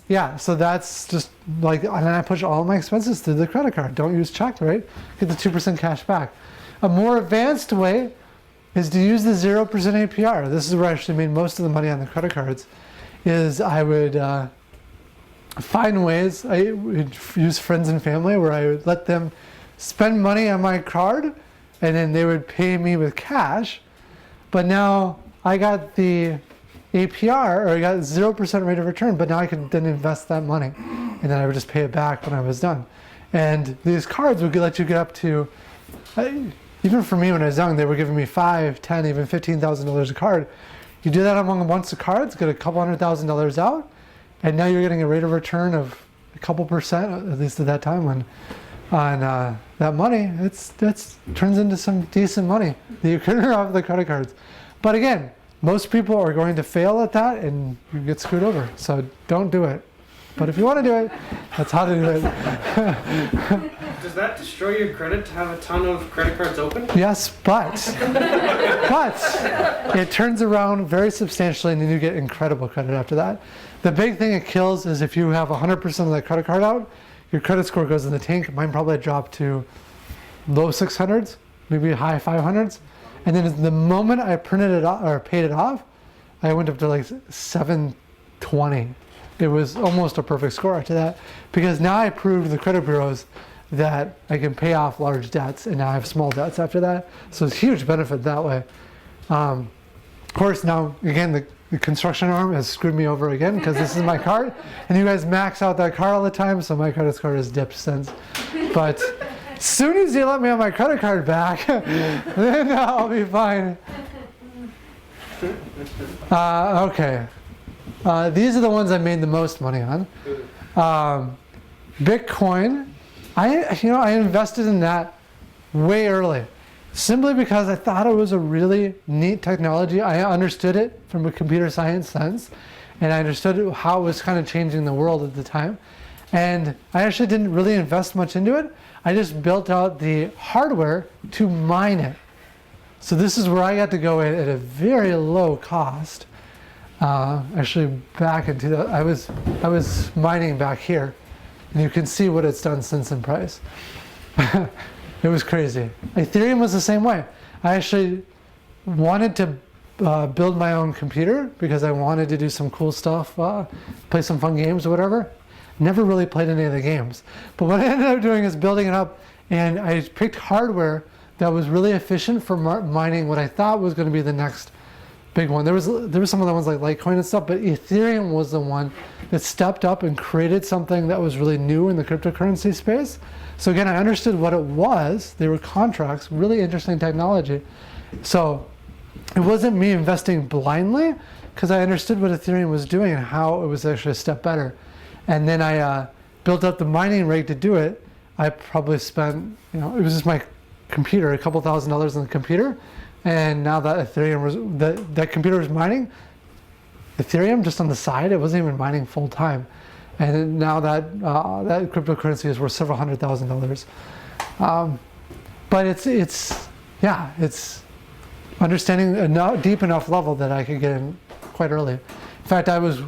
Yeah, so that's just like, and I push all my expenses through the credit card. Don't use check, right? Get the 2% cash back. A more advanced way is to use the 0% APR. This is where I actually made most of the money on the credit cards. Is I would find ways, I would use friends and family where I would let them spend money on my card and then they would pay me with cash. But now I got the APR, or I got 0% rate of return, but now I can then invest that money and then I would just pay it back when I was done. And these cards would let you get up to, even for me when I was young, they were giving me $5,000, $10,000, even $15,000 a card. You do that among a bunch of cards, get a couple $100,000 out, and now you're getting a rate of return of a couple percent, at least at that time, on that money. That turns into some decent money that you can earn off the credit cards. But again, most people are going to fail at that and you get screwed over. So don't do it. But if you want to do it, that's how to do it. Does that destroy your credit to have a ton of credit cards open? Yes, but it turns around very substantially and then you get incredible credit after that. The big thing it kills is if you have 100% of that credit card out, your credit score goes in the tank. Mine probably dropped to low 600s, maybe high 500s. And then the moment I printed it off or paid it off, I went up to like 720. It was almost a perfect score after that because now I proved to the credit bureaus that I can pay off large debts and now I have small debts after that. So it's a huge benefit that way. Of course, now again, the construction arm has screwed me over again because this is my card and you guys max out that card all the time, so my credit score has dipped since. But as soon as you let me have my credit card back, then I'll be fine. Okay. These are the ones I made the most money on. Bitcoin, I invested in that way early, simply because I thought it was a really neat technology. I understood it from a computer science sense, and I understood how it was kind of changing the world at the time. And I actually didn't really invest much into it. I just built out the hardware to mine it. So this is where I got to go in at a very low cost. Actually, back into I was mining back here, and you can see what it's done since in price. It was crazy. Ethereum was the same way. I actually wanted to build my own computer because I wanted to do some cool stuff, play some fun games or whatever. Never really played any of the games. But what I ended up doing is building it up, and I picked hardware that was really efficient for mining what I thought was going to be the next big one. There was some other ones like Litecoin and stuff, but Ethereum was the one that stepped up and created something that was really new in the cryptocurrency space. So again, I understood what it was. They were contracts, really interesting technology. So it wasn't me investing blindly because I understood what Ethereum was doing and how it was actually a step better. And then I built up the mining rig to do it. I probably spent, it was just my computer, a couple $1,000s on the computer. And now that Ethereum was, that computer was mining Ethereum just on the side. It wasn't even mining full time. And now that that cryptocurrency is worth several $100,000. But it's understanding a deep enough level that I could get in quite early. In fact, I was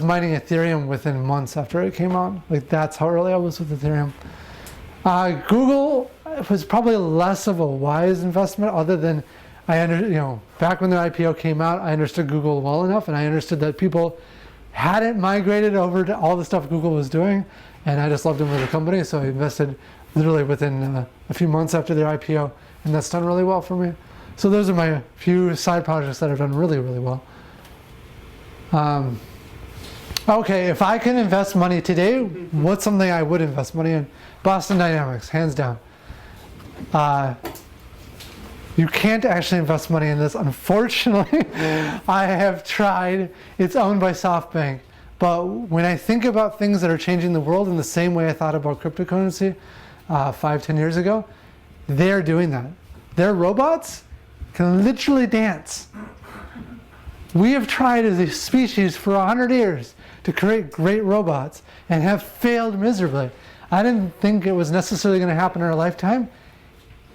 mining Ethereum within months after it came out. Like that's how early I was with Ethereum. Google was probably less of a wise investment, other than back when the IPO came out, I understood Google well enough, and I understood that people hadn't migrated over to all the stuff Google was doing, and I just loved them as a company, so I invested literally within a few months after their IPO, and that's done really well for me. So those are my few side projects that have done really, really well. Okay, if I can invest money today, what's something I would invest money in? Boston Dynamics, hands down. You can't actually invest money in this, unfortunately. I have tried. It's owned by SoftBank. But when I think about things that are changing the world in the same way I thought about cryptocurrency 5-10 years ago, they're doing that. Their robots can literally dance. We have tried as a species for 100 years to create great robots and have failed miserably. I didn't think it was necessarily going to happen in our lifetime.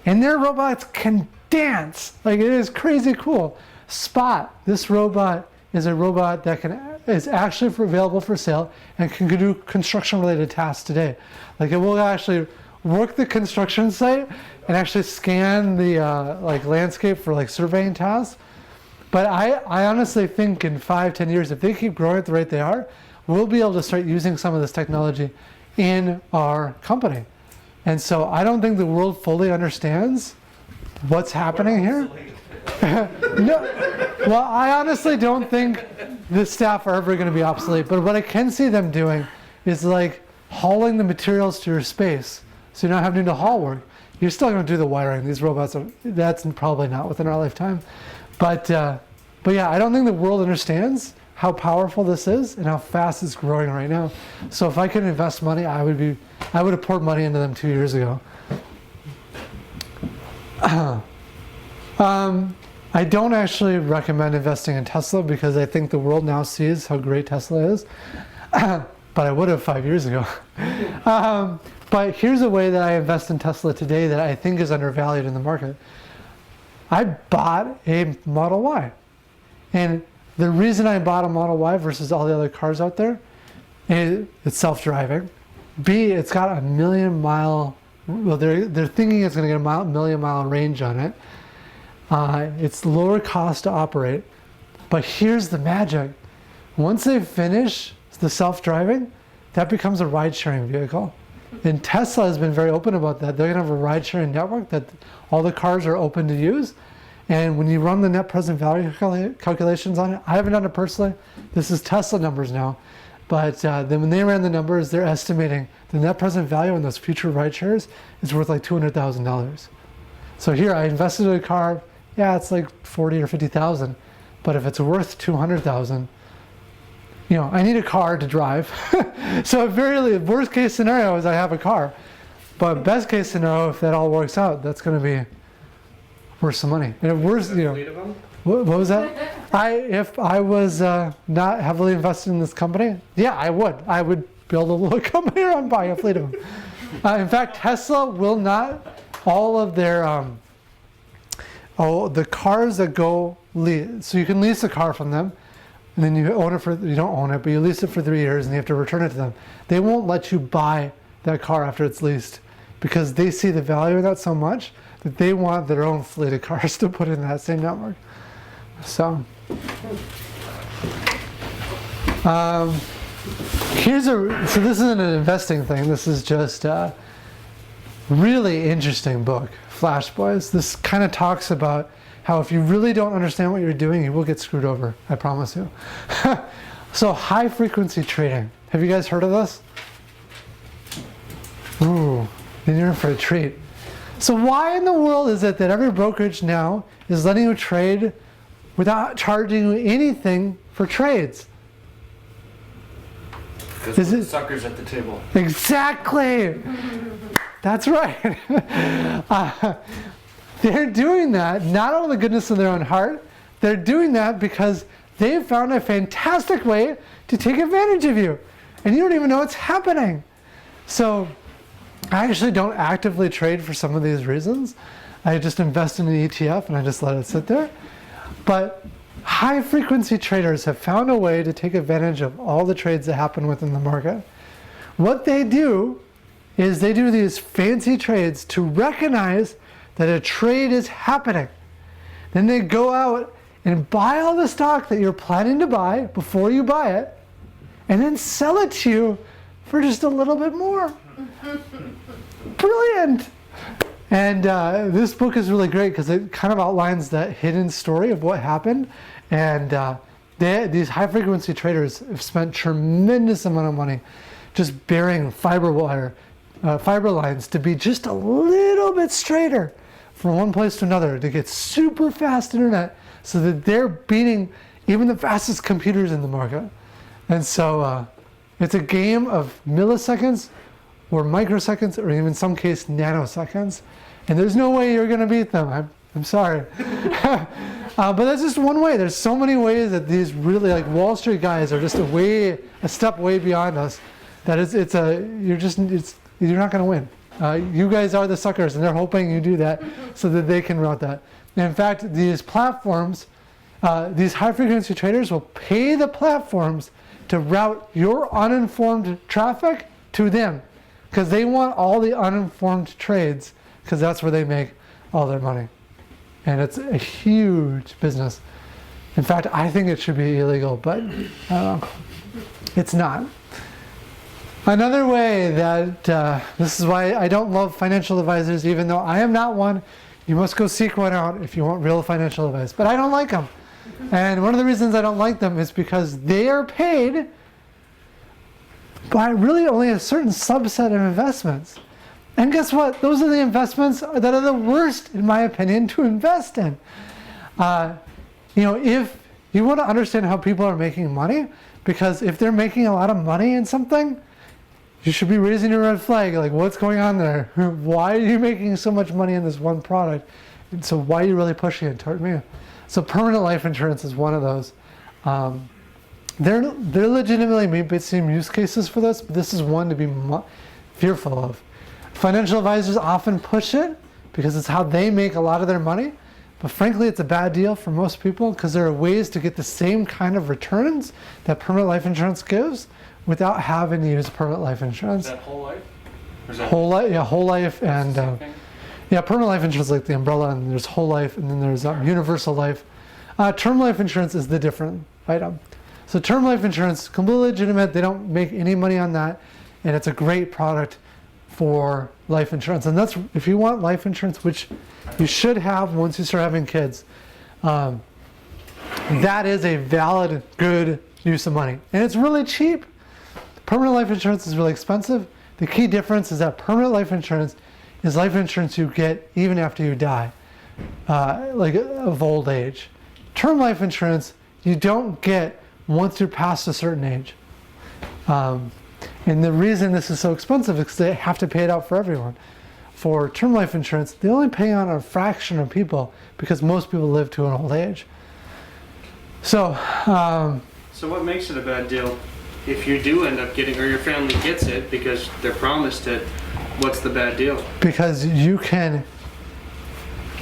And their robots can dance. Like, it is crazy cool. Spot, this robot is a robot that is actually available for sale and can do construction related tasks today. Like, it will actually work the construction site and actually scan the landscape for like surveying tasks. But I honestly think in 5-10 years, if they keep growing at the rate they are, we'll be able to start using some of this technology in our company. And so I don't think the world fully understands what's happening here. No, well, I honestly don't think the staff are ever going to be obsolete. But what I can see them doing is like hauling the materials to your space, so you're not having to haul work. You're still going to do the wiring. These robots that's probably not within our lifetime. But yeah, I don't think the world understands how powerful this is and how fast it's growing right now. So if I could invest money, I would have poured money into them 2 years ago. I don't actually recommend investing in Tesla because I think the world now sees how great Tesla is. But I would have 5 years ago. But here's a way that I invest in Tesla today that I think is undervalued in the market. I bought a Model Y. And the reason I bought a Model Y versus all the other cars out there is it's self-driving. B, it's got a 1 million mile, well, they're thinking it's going to get a 1 million mile range on it. It's lower cost to operate. But here's the magic. Once they finish the self-driving, that becomes a ride-sharing vehicle. And Tesla has been very open about that. They're going to have a ride-sharing network that all the cars are open to use. And when you run the net present value calculations on it, I haven't done it personally. This is Tesla numbers now. But then when they ran the numbers, they're estimating the net present value in those future ride shares is worth like $200,000. So here I invested in a car. Yeah, it's like 40 or 50,000. But if it's worth 200,000, I need a car to drive. So worst case scenario is I have a car. But best case scenario, if that all works out, that's going to be worth some money. And worse, what was that? If I was not heavily invested in this company, yeah, I would build a little company around buying a fleet of them. In fact, Tesla will not, all of their, the cars that go lease, so you can lease a car from them, and then you don't own it, but you lease it for 3 years and you have to return it to them. They won't let you buy that car after it's leased because they see the value of that so much that they want their own fleet of cars to put in that same network. So, so this isn't an investing thing. This is just a really interesting book, Flash Boys. This kind of talks about how if you really don't understand what you're doing, you will get screwed over. I promise you. So high frequency trading. Have you guys heard of this? Ooh, then you're in for a treat. So why in the world is it that every brokerage now is letting you trade without charging you anything for trades? Because we're the suckers at the table. Exactly. That's right. They're doing that not out of the goodness of their own heart. They're doing that because they've found a fantastic way to take advantage of you. And you don't even know it's happening. So I actually don't actively trade for some of these reasons. I just invest in an ETF and I just let it sit there. But high frequency traders have found a way to take advantage of all the trades that happen within the market. What they do is they do these fancy trades to recognize that a trade is happening. Then they go out and buy all the stock that you're planning to buy before you buy it, and then sell it to you for just a little bit more. Brilliant. And this book is really great because it kind of outlines that hidden story of what happened. And these high frequency traders have spent tremendous amount of money just burying fiber lines to be just a little bit straighter from one place to another to get super fast internet so that they're beating even the fastest computers in the market. And so it's a game of milliseconds or microseconds or even in some case nanoseconds. And there's no way you're going to beat them. I'm sorry. But that's just one way. There's so many ways that these really like Wall Street guys are just a step way beyond us. That you're not going to win. You guys are the suckers, and they're hoping you do that so that they can route that. And in fact, these platforms, these high frequency traders will pay the platforms to route your uninformed traffic to them because they want all the uninformed trades because that's where they make all their money. And it's a huge business. In fact, I think it should be illegal, but it's not. Another way that, this is why I don't love financial advisors, even though I am not one. You must go seek one out if you want real financial advice. But I don't like them. And one of the reasons I don't like them is because they are paid by really only a certain subset of investments. And guess what? Those are the investments that are the worst, in my opinion, to invest in. If you want to understand how people are making money, because if they're making a lot of money in something, you should be raising your red flag, like what's going on there? Why are you making so much money in this one product? And so why are you really pushing it toward me? So permanent life insurance is one of those. There legitimately may be some use cases for this, but this is one to be fearful of. Financial advisors often push it because it's how they make a lot of their money, but frankly it's a bad deal for most people because there are ways to get the same kind of returns that permanent life insurance gives without having to use permanent life insurance. Is that whole life? Or is that Whole life and same thing? permanent life insurance is like the umbrella, and there's whole life, and then there's universal life. Term life insurance is the different item. So term life insurance, completely legitimate. They don't make any money on that, and it's a great product for life insurance. And that's if you want life insurance, which you should have once you start having kids. That is a valid, good use of money, and it's really cheap. Permanent life insurance is really expensive. The key difference is that permanent life insurance is life insurance you get even after you die, like of old age. Term life insurance you don't get once you're past a certain age. And the reason this is so expensive is because they have to pay it out for everyone. For term life insurance, they only pay on a fraction of people because most people live to an old age. So what makes it a bad deal? If you do end up getting, or your family gets it because they're promised it, what's the bad deal? because you can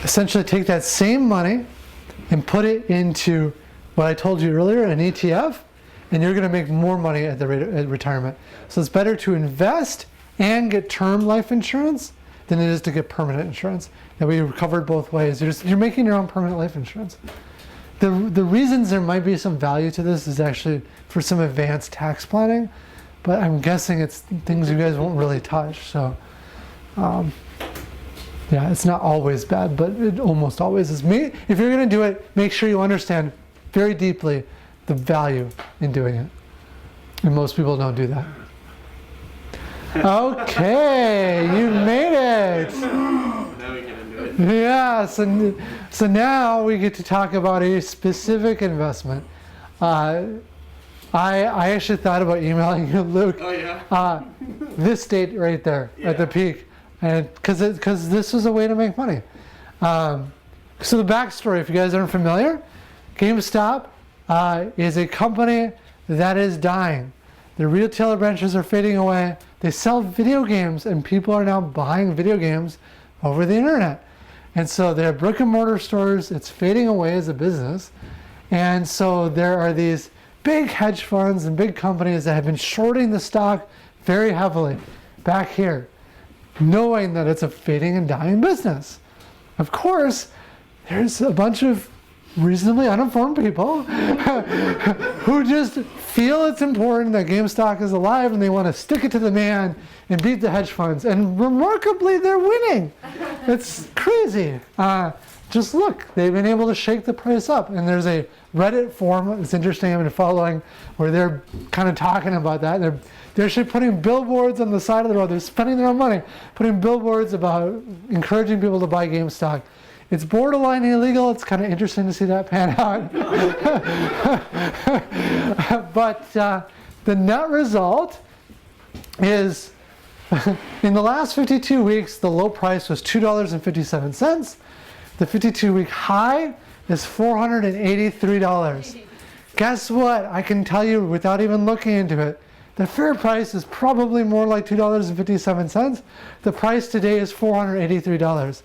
essentially take that same money and put it into what I told you earlier, an ETF, and you're going to make more money at retirement. So it's better to invest and get term life insurance than it is to get permanent insurance. And we covered both ways. You're making your own permanent life insurance. The reasons there might be some value to this is actually for some advanced tax planning, but I'm guessing it's things you guys won't really touch. So it's not always bad, but it almost always is. If you're going to do it, make sure you understand very deeply the value in doing it. And most people don't do that. Okay, you made it. Now we get into it. Yeah, so now we get to talk about a specific investment. I actually thought about emailing you, Luke. Oh yeah? This date right there at the peak, and because this was a way to make money. So the backstory, if you guys aren't familiar, GameStop is a company that is dying. The retailer branches are fading away. They sell video games, and people are now buying video games over the internet. And so they're brick and mortar stores. It's fading away as a business. And so there are these big hedge funds and big companies that have been shorting the stock very heavily back here, knowing that it's a fading and dying business. Of course, there's a bunch of reasonably uninformed people who just feel it's important that GameStop is alive and they want to stick it to the man and beat the hedge funds. And remarkably, they're winning. It's crazy. Just look, they've been able to shake the price up. And there's a Reddit forum that's interesting I've been following where they're kind of talking about that. They're actually putting billboards on the side of the road. They're spending their own money, putting billboards about encouraging people to buy GameStop. It's borderline illegal. It's kind of interesting to see that pan out. But the net result is in the last 52 weeks, the low price was $2.57. The 52-week high is $483. Guess what? I can tell you without even looking into it, the fair price is probably more like $2.57. The price today is $483.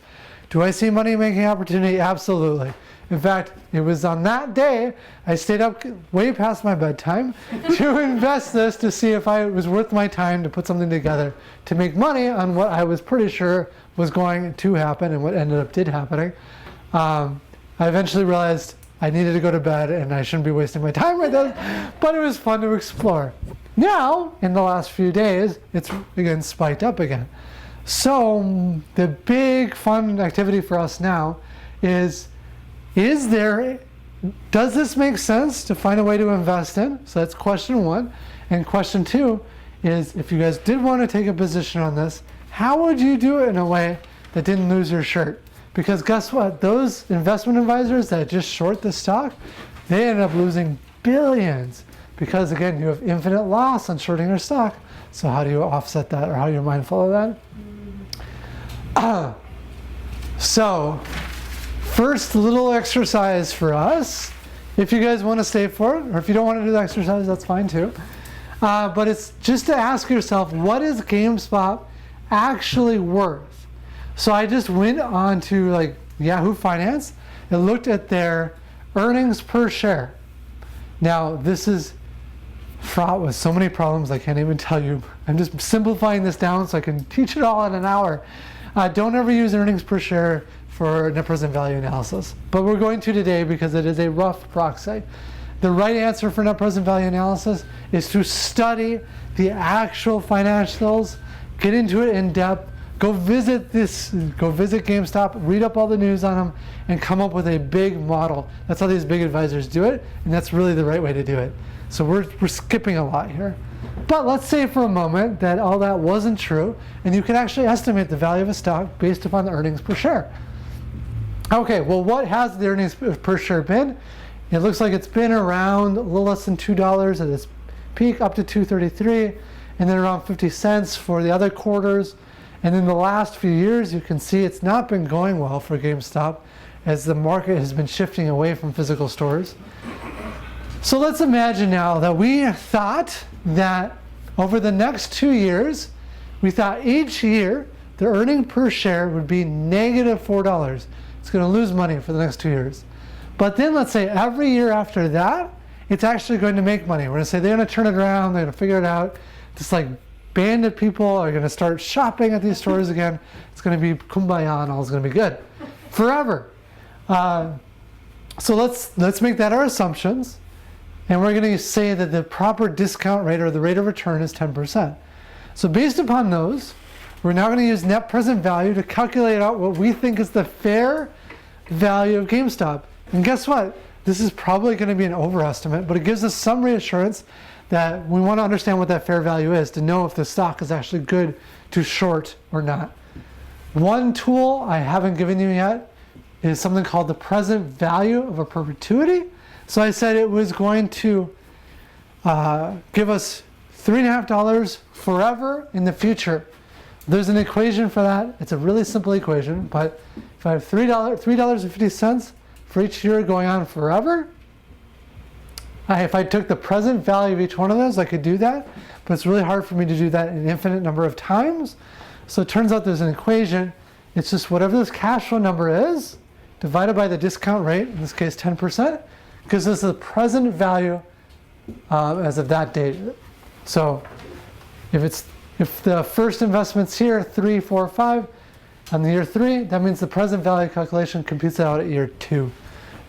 Do I see money-making opportunity? Absolutely. In fact, it was on that day I stayed up way past my bedtime to invest this to see if it was worth my time to put something together to make money on what I was pretty sure was going to happen and what ended up did happening. I eventually realized I needed to go to bed and I shouldn't be wasting my time with this, but it was fun to explore. Now, in the last few days, it's again spiked up again. So the big fun activity for us now is does this make sense to find a way to invest in? So that's question one. And question two is, if you guys did want to take a position on this, how would you do it in a way that didn't lose your shirt? Because guess what? Those investment advisors that just short the stock, they end up losing billions. Because again, you have infinite loss on shorting your stock. So how do you offset that, or how are you mindful of that? So, first little exercise for us, if you guys want to stay for it, or if you don't want to do the exercise, that's fine too. But it's just to ask yourself, what is GameStop actually worth? So I just went on to like Yahoo Finance and looked at their earnings per share. Now, this is fraught with so many problems I can't even tell you. I'm just simplifying this down so I can teach it all in an hour. Don't ever use earnings per share for net present value analysis. But we're going to today because it is a rough proxy. The right answer for net present value analysis is to study the actual financials, get into it in depth, go visit GameStop, read up all the news on them, and come up with a big model. That's how these big advisors do it, and that's really the right way to do it. So we're skipping a lot here. But let's say for a moment that all that wasn't true, and you can actually estimate the value of a stock based upon the earnings per share. Okay, well, what has the earnings per share been? It looks like it's been around a little less than $2 at its peak, up to $2.33, and then around 50 cents for the other quarters. And in the last few years, you can see it's not been going well for GameStop as the market has been shifting away from physical stores. So let's imagine now that we thought that over the next 2 years, we thought each year the earning per share would be negative $4. It's going to lose money for the next 2 years. But then let's say every year after that, it's actually going to make money. We're going to say they're going to turn it around, they're going to figure it out. Just like bandit people are going to start shopping at these stores again. It's going to be kumbaya and all's going to be good forever. So let's make that our assumptions. And we're going to say that the proper discount rate or the rate of return is 10%. So based upon those, we're now going to use net present value to calculate out what we think is the fair value of GameStop. And guess what? This is probably going to be an overestimate, but it gives us some reassurance that we want to understand what that fair value is to know if the stock is actually good to short or not. One tool I haven't given you yet is something called the present value of a perpetuity. So I said it was going to give us $3.50 forever in the future. There's an equation for that. It's a really simple equation, but if I have $3.50 for each year going on forever, if I took the present value of each one of those, I could do that, but it's really hard for me to do that an infinite number of times. So it turns out there's an equation. It's just whatever this cash flow number is, divided by the discount rate, in this case 10%, gives us the present value as of that date. So if the first investment's here, 3, 4, 5, on the year 3, that means the present value calculation computes it out at year 2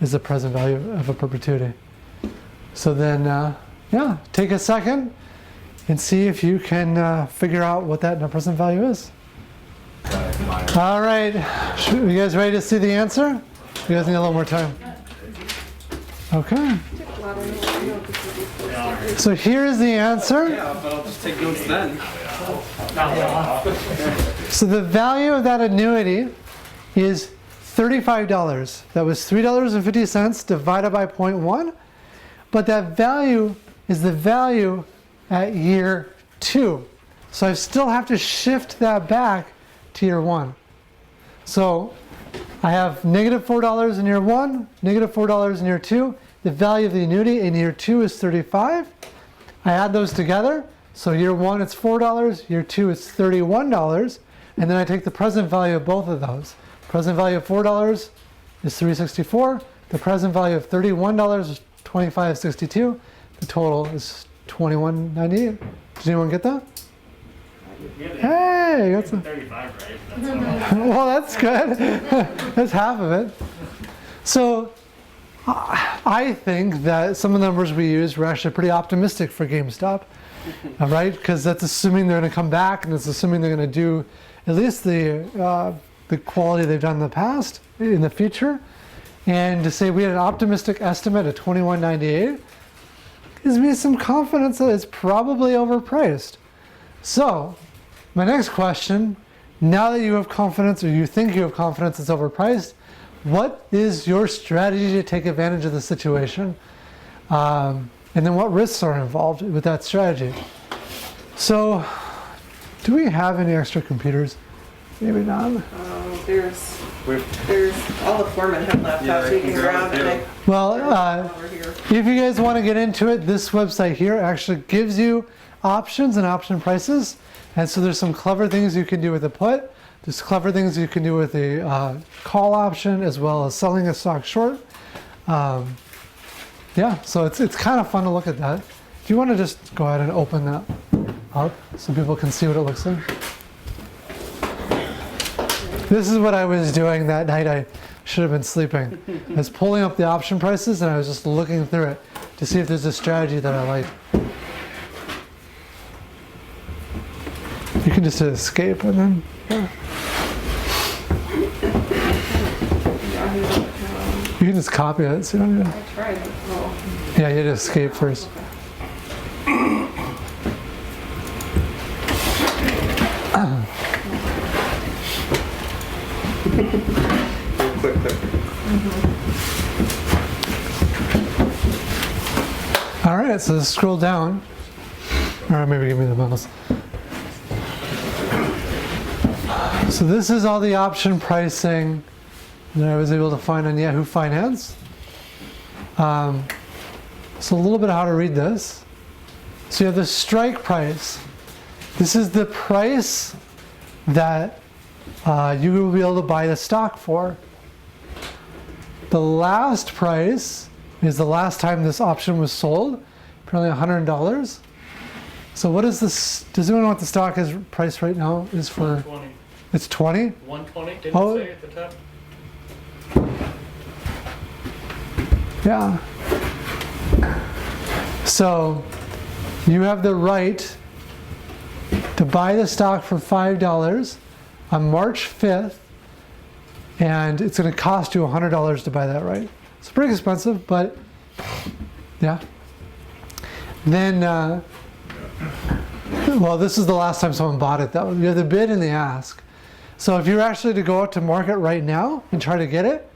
is the present value of a perpetuity. So then, yeah, take a second and see if you can figure out what that net present value is. All right, you guys ready to see the answer? You guys need a little more time. Okay. So here's the answer. Yeah, but I'll just take notes then. So the value of that annuity is $35. That was $3.50 divided by 0.1. But that value is the value at year 2. So I still have to shift that back to year 1. So I have negative $4 in year 1, negative $4 in year 2. The value of the annuity in year 2 is 35. I add those together. So year 1 it's $4, year 2 it's $31. And then I take the present value of both of those. Present value of $4 is $364. The present value of $31 is $25.62. The total is $21.98. Did anyone get that? Hey, you got some. 35, right? Well, that's good. That's half of it. So I think that some of the numbers we used were actually pretty optimistic for GameStop, all right? Because that's assuming they're going to come back, and it's assuming they're going to do at least the quality they've done in the past, in the future. And to say we had an optimistic estimate of $21.98 gives me some confidence that it's probably overpriced. So, my next question, now that you have confidence, or you think you have confidence it's overpriced, what is your strategy to take advantage of the situation? And then what risks are involved with that strategy? So, do we have any extra computers? Maybe not. There's all the foremen have laptops you can grab and Well, over here. if you guys want to get into it, this website here actually gives you options and option prices. And so there's some clever things you can do with the put. There's clever things you can do with the call option, as well as selling a stock short. Yeah, so it's kind of fun to look at that. Do you want to just go ahead and open that up so people can see what it looks like? This is what I was doing that night. I should have been sleeping. I was pulling up the option prices and I was just looking through it to see if there's a strategy that I liked. You can just hit escape and then, yeah. You can just copy it, so you don't even. I tried. Oh. Yeah, you hit escape first. Quick. All right, so scroll down. Or maybe give me the mouse. So this is all the option pricing that I was able to find on Yahoo Finance. So a little bit of how to read this. So you have the strike price. This is the price that you will be able to buy the stock for. The last price is the last time this option was sold, apparently $100. So what is this? Does anyone know what the stock is price right now is for? 120. It's 20? 120, didn't Oh. it say at the top? Yeah. So you have the right to buy the stock for $5 on March 5th, and it's going to cost you $100 to buy that right. It's pretty expensive, but yeah. Then, well, this is the last time someone bought it though. You have the bid and the ask. So if you were actually to go out to market right now and try to get it,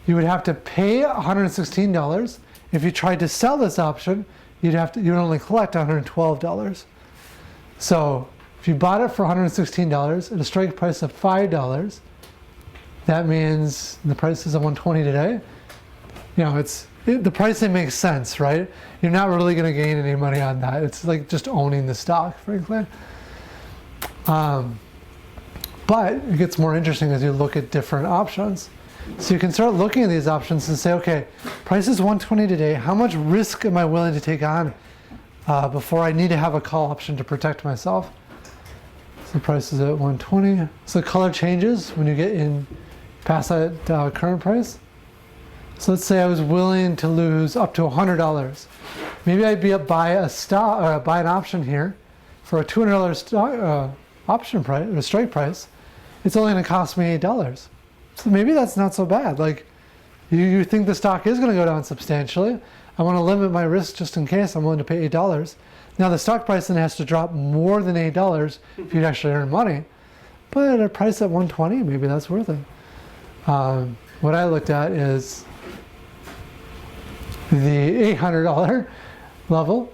you would have to pay $116. If you tried to sell this option, you'd only collect $112. So if you bought it for $116 at a strike price of $5, that means the price is at $120 today. You know, the pricing makes sense, right? You're not really going to gain any money on that. It's like just owning the stock, frankly. But it gets more interesting as you look at different options. So you can start looking at these options and say, okay, price is $120 today. How much risk am I willing to take on before I need to have a call option to protect myself? So the price is at 120. So the color changes when you get in past that current price. So let's say I was willing to lose up to $100. Maybe I'd be up buy a stock or buy an option here for a $200 stock, option price or strike price. It's only going to cost me $8. So maybe that's not so bad. Like you think the stock is going to go down substantially. I want to limit my risk just in case. I'm willing to pay $8. Now the stock price then has to drop more than $8 if you'd actually earn money. But at a price at 120, maybe that's worth it. What I looked at is the $800 level,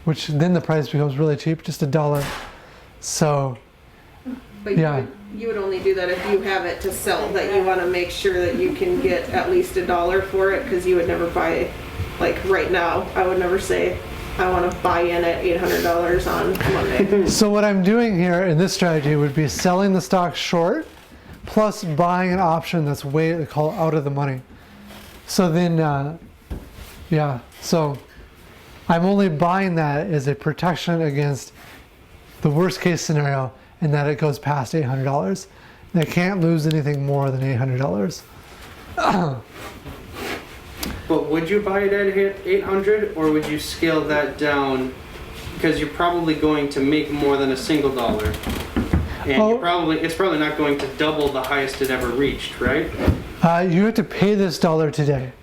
which then the price becomes really cheap, just $1. So, But yeah. you would only do that if you have it to sell, that you want to make sure that you can get at least $1 for it, because you would never buy, like right now, I would never say, I want to buy in at $800 on Monday. So what I'm doing here in this strategy would be selling the stock short, plus buying an option that's way, they call out of the money. So then, yeah, so I'm only buying that as a protection against the worst case scenario, and that it goes past $800. And I can't lose anything more than $800. But would you buy it at 800, or would you scale that down? Because you're probably going to make more than a single dollar. And it's probably not going to double the highest it ever reached, right? You have to pay this dollar today.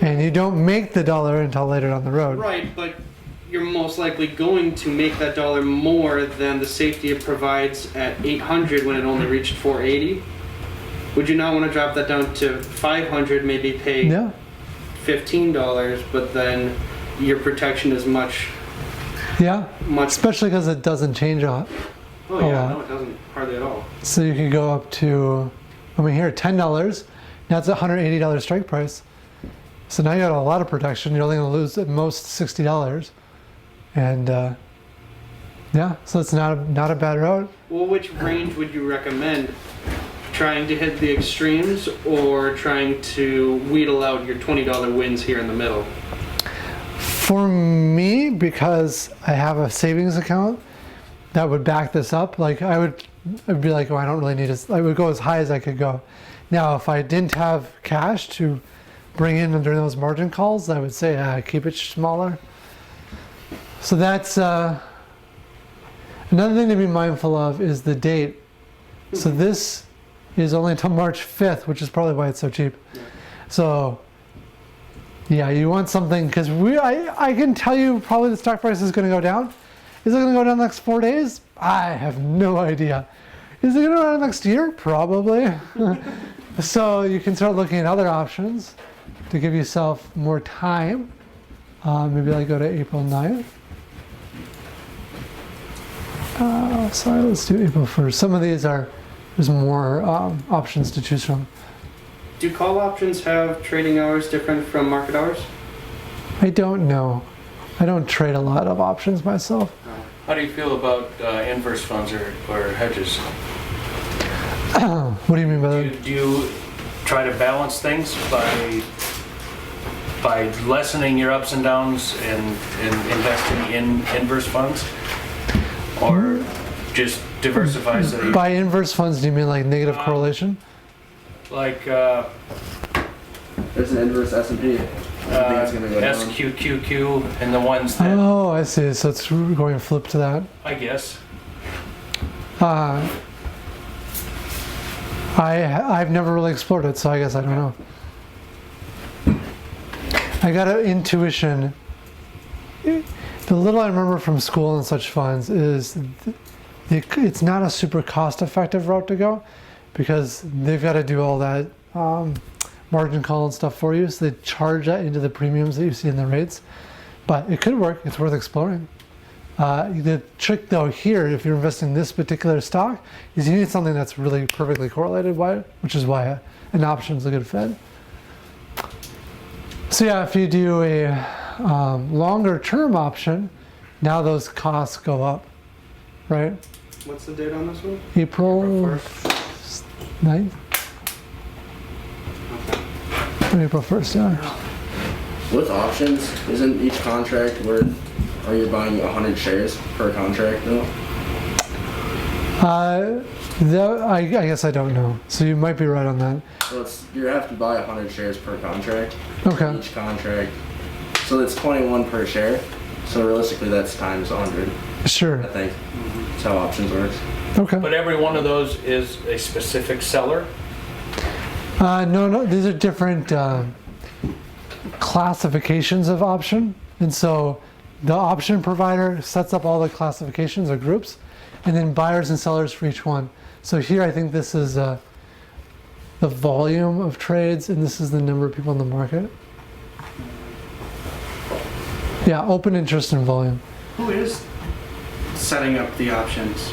And you don't make the dollar until later down the road. Right, but you're most likely going to make that dollar more than the safety it provides at 800 when it only reached 480. Would you not want to drop that down to 500, maybe pay $15, but then your protection is much. Especially because it doesn't change a lot. Oh yeah, no, it doesn't hardly at all. So you could go up to, I mean here, $10. Now it's a $180 strike price. So now you got a lot of protection. You're only going to lose at most $60. And yeah, so it's not a bad route. Well, which range would you recommend? Trying to hit the extremes, or trying to wheedle out your $20 wins here in the middle? For me, because I have a savings account that would back this up, like I'd be like, oh, I don't really need it. I would go as high as I could go. Now, if I didn't have cash to bring in during those margin calls, I would say keep it smaller. So that's another thing to be mindful of is the date. So this is only until March 5th, which is probably why it's so cheap. Yeah. So yeah, you want something, because I can tell you probably the stock price is going to go down. Is it going to go down the next 4 days? I have no idea. Is it going to go down next year? Probably. So you can start looking at other options to give yourself more time. Maybe like go to April 9th. Sorry, let's do April 1st. Some of these there's more options to choose from. Do call options have trading hours different from market hours? I don't know. I don't trade a lot of options myself. How do you feel about inverse funds or hedges? What do you mean by that? Do you try to balance things by lessening your ups and downs and investing in inverse funds? Or just diversify so you... By inverse funds, do you mean like negative correlation? Like there's an inverse S&P. SQQQ and the ones that... Oh, I see. So it's going flip to that. I guess. I've never really explored it, so I guess I don't know. I got an intuition. The little I remember from school and such funds is it's not a super cost-effective route to go, because they've got to do all that margin call and stuff for you, so they charge that into the premiums that you see in the rates. But it could work. It's worth exploring. The trick though here, if you're investing in this particular stock, is you need something that's really perfectly correlated, which is why an option is a good fit. So yeah, if you do a longer term option, now those costs go up, right? What's the date on this one? April 9th? Or April 1st, yeah. With options, isn't each contract worth, are you buying 100 shares per contract though? I guess I don't know. So you might be right on that. So you have to buy 100 shares per contract. Okay. Each contract. So that's 21 per share. So realistically, that's times 100. Sure. I think that's how options works. Okay. But every one of those is a specific seller? No, these are different classifications of option. And so the option provider sets up all the classifications or groups, and then buyers and sellers for each one. So here I think this is the volume of trades, and this is the number of people in the market. Yeah, open interest and volume. Who is setting up the options?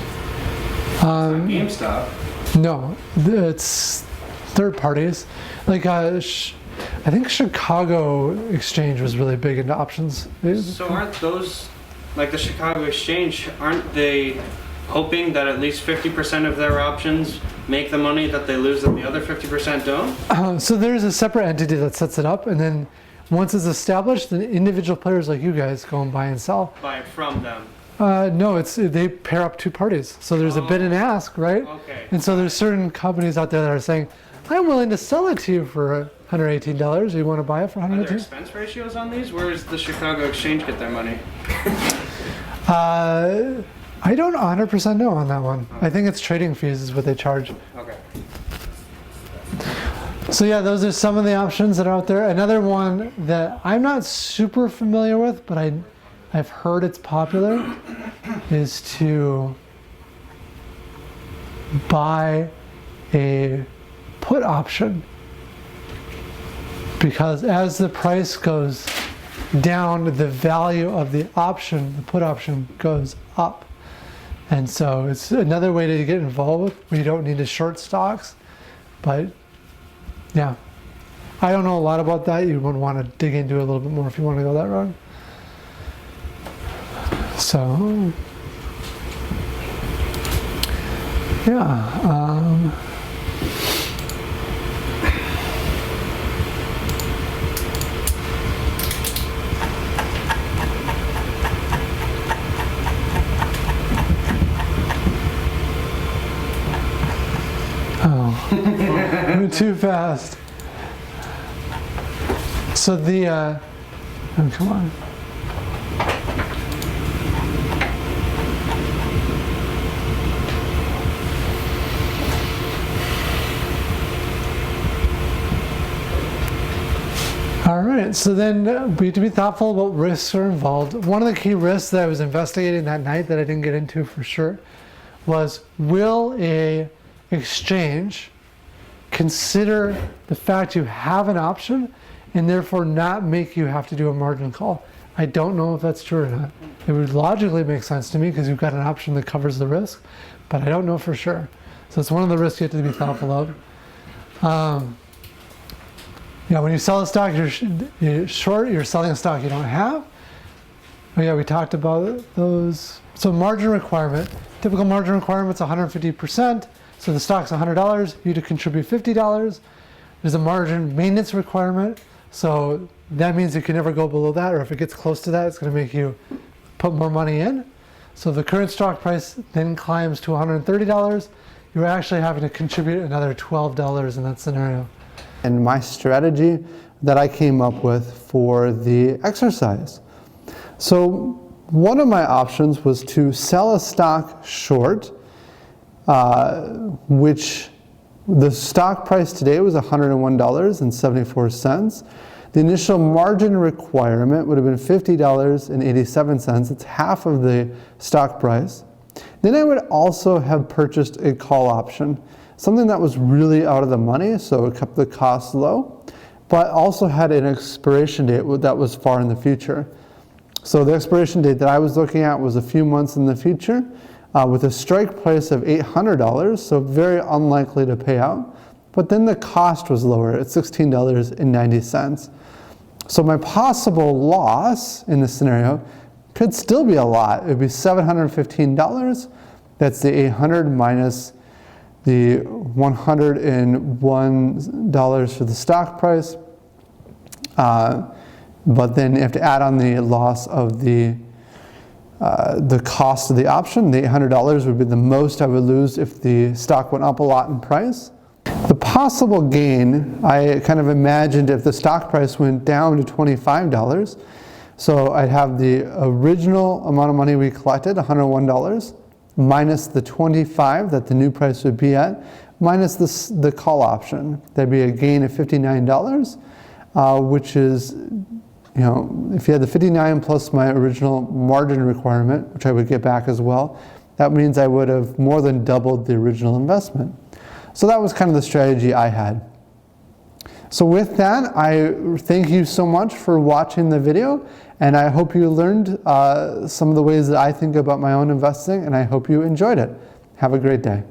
GameStop. No, it's third parties. Like I think Chicago Exchange was really big into options. So aren't those, like the Chicago Exchange, aren't they hoping that at least 50% of their options make the money that they lose that the other 50% don't? So there's a separate entity that sets it up, and then once it's established, then individual players like you guys go and buy and sell. Buy from them. No, they pair up two parties. So there's a bid and ask, right? Okay. And so there's certain companies out there that are saying, I'm willing to sell it to you for $118. You want to buy it for Are there $118? expense ratios on these? Where does the Chicago Exchange get their money? I don't 100% know on that one. I think it's trading fees is what they charge. Okay. So yeah, those are some of the options that are out there. Another one that I'm not super familiar with, but I've heard it's popular, is to buy a put option. Because as the price goes down, the value of the option, the put option, goes up. And so it's another way to get involved with where you don't need to short stocks. But yeah, I don't know a lot about that. You would want to dig into it a little bit more if you want to go that route. So yeah. Went too fast. So the oh, come on. All right, so then we have to be thoughtful about risks are involved. One of the key risks that I was investigating that night that I didn't get into for sure was, will a exchange consider the fact you have an option and therefore not make you have to do a margin call? I don't know if that's true or not. It would logically make sense to me because you've got an option that covers the risk, but I don't know for sure. So it's one of the risks you have to be thoughtful of. Yeah, when you sell a stock, you're short, you're selling a stock you don't have. Oh yeah, we talked about those. So margin requirement, typical margin requirement's 150%. So the stock's $100, you to contribute $50. There's a margin maintenance requirement. So that means you can never go below that, or if it gets close to that, it's going to make you put more money in. So the current stock price then climbs to $130. You're actually having to contribute another $12 in that scenario. And my strategy that I came up with for the exercise. So one of my options was to sell a stock short, which the stock price today was $101.74. The initial margin requirement would have been $50.87. It's half of the stock price. Then I would also have purchased a call option, something that was really out of the money, so it kept the cost low, but also had an expiration date that was far in the future. So the expiration date that I was looking at was a few months in the future, with a strike price of $800, so very unlikely to pay out. But then the cost was lower at $16.90. So my possible loss in this scenario could still be a lot. It would be $715. That's the 800 minus the $101 for the stock price. But then you have to add on the loss of the the cost of the option. The $800 would be the most I would lose if the stock went up a lot in price. The possible gain, I kind of imagined if the stock price went down to $25. So I'd have the original amount of money we collected, $101, minus the $25 that the new price would be at, minus the call option. There'd be a gain of $59, which is, you know, if you had the 59 plus my original margin requirement, which I would get back as well, that means I would have more than doubled the original investment. So that was kind of the strategy I had. So with that, I thank you so much for watching the video, and I hope you learned some of the ways that I think about my own investing, and I hope you enjoyed it. Have a great day.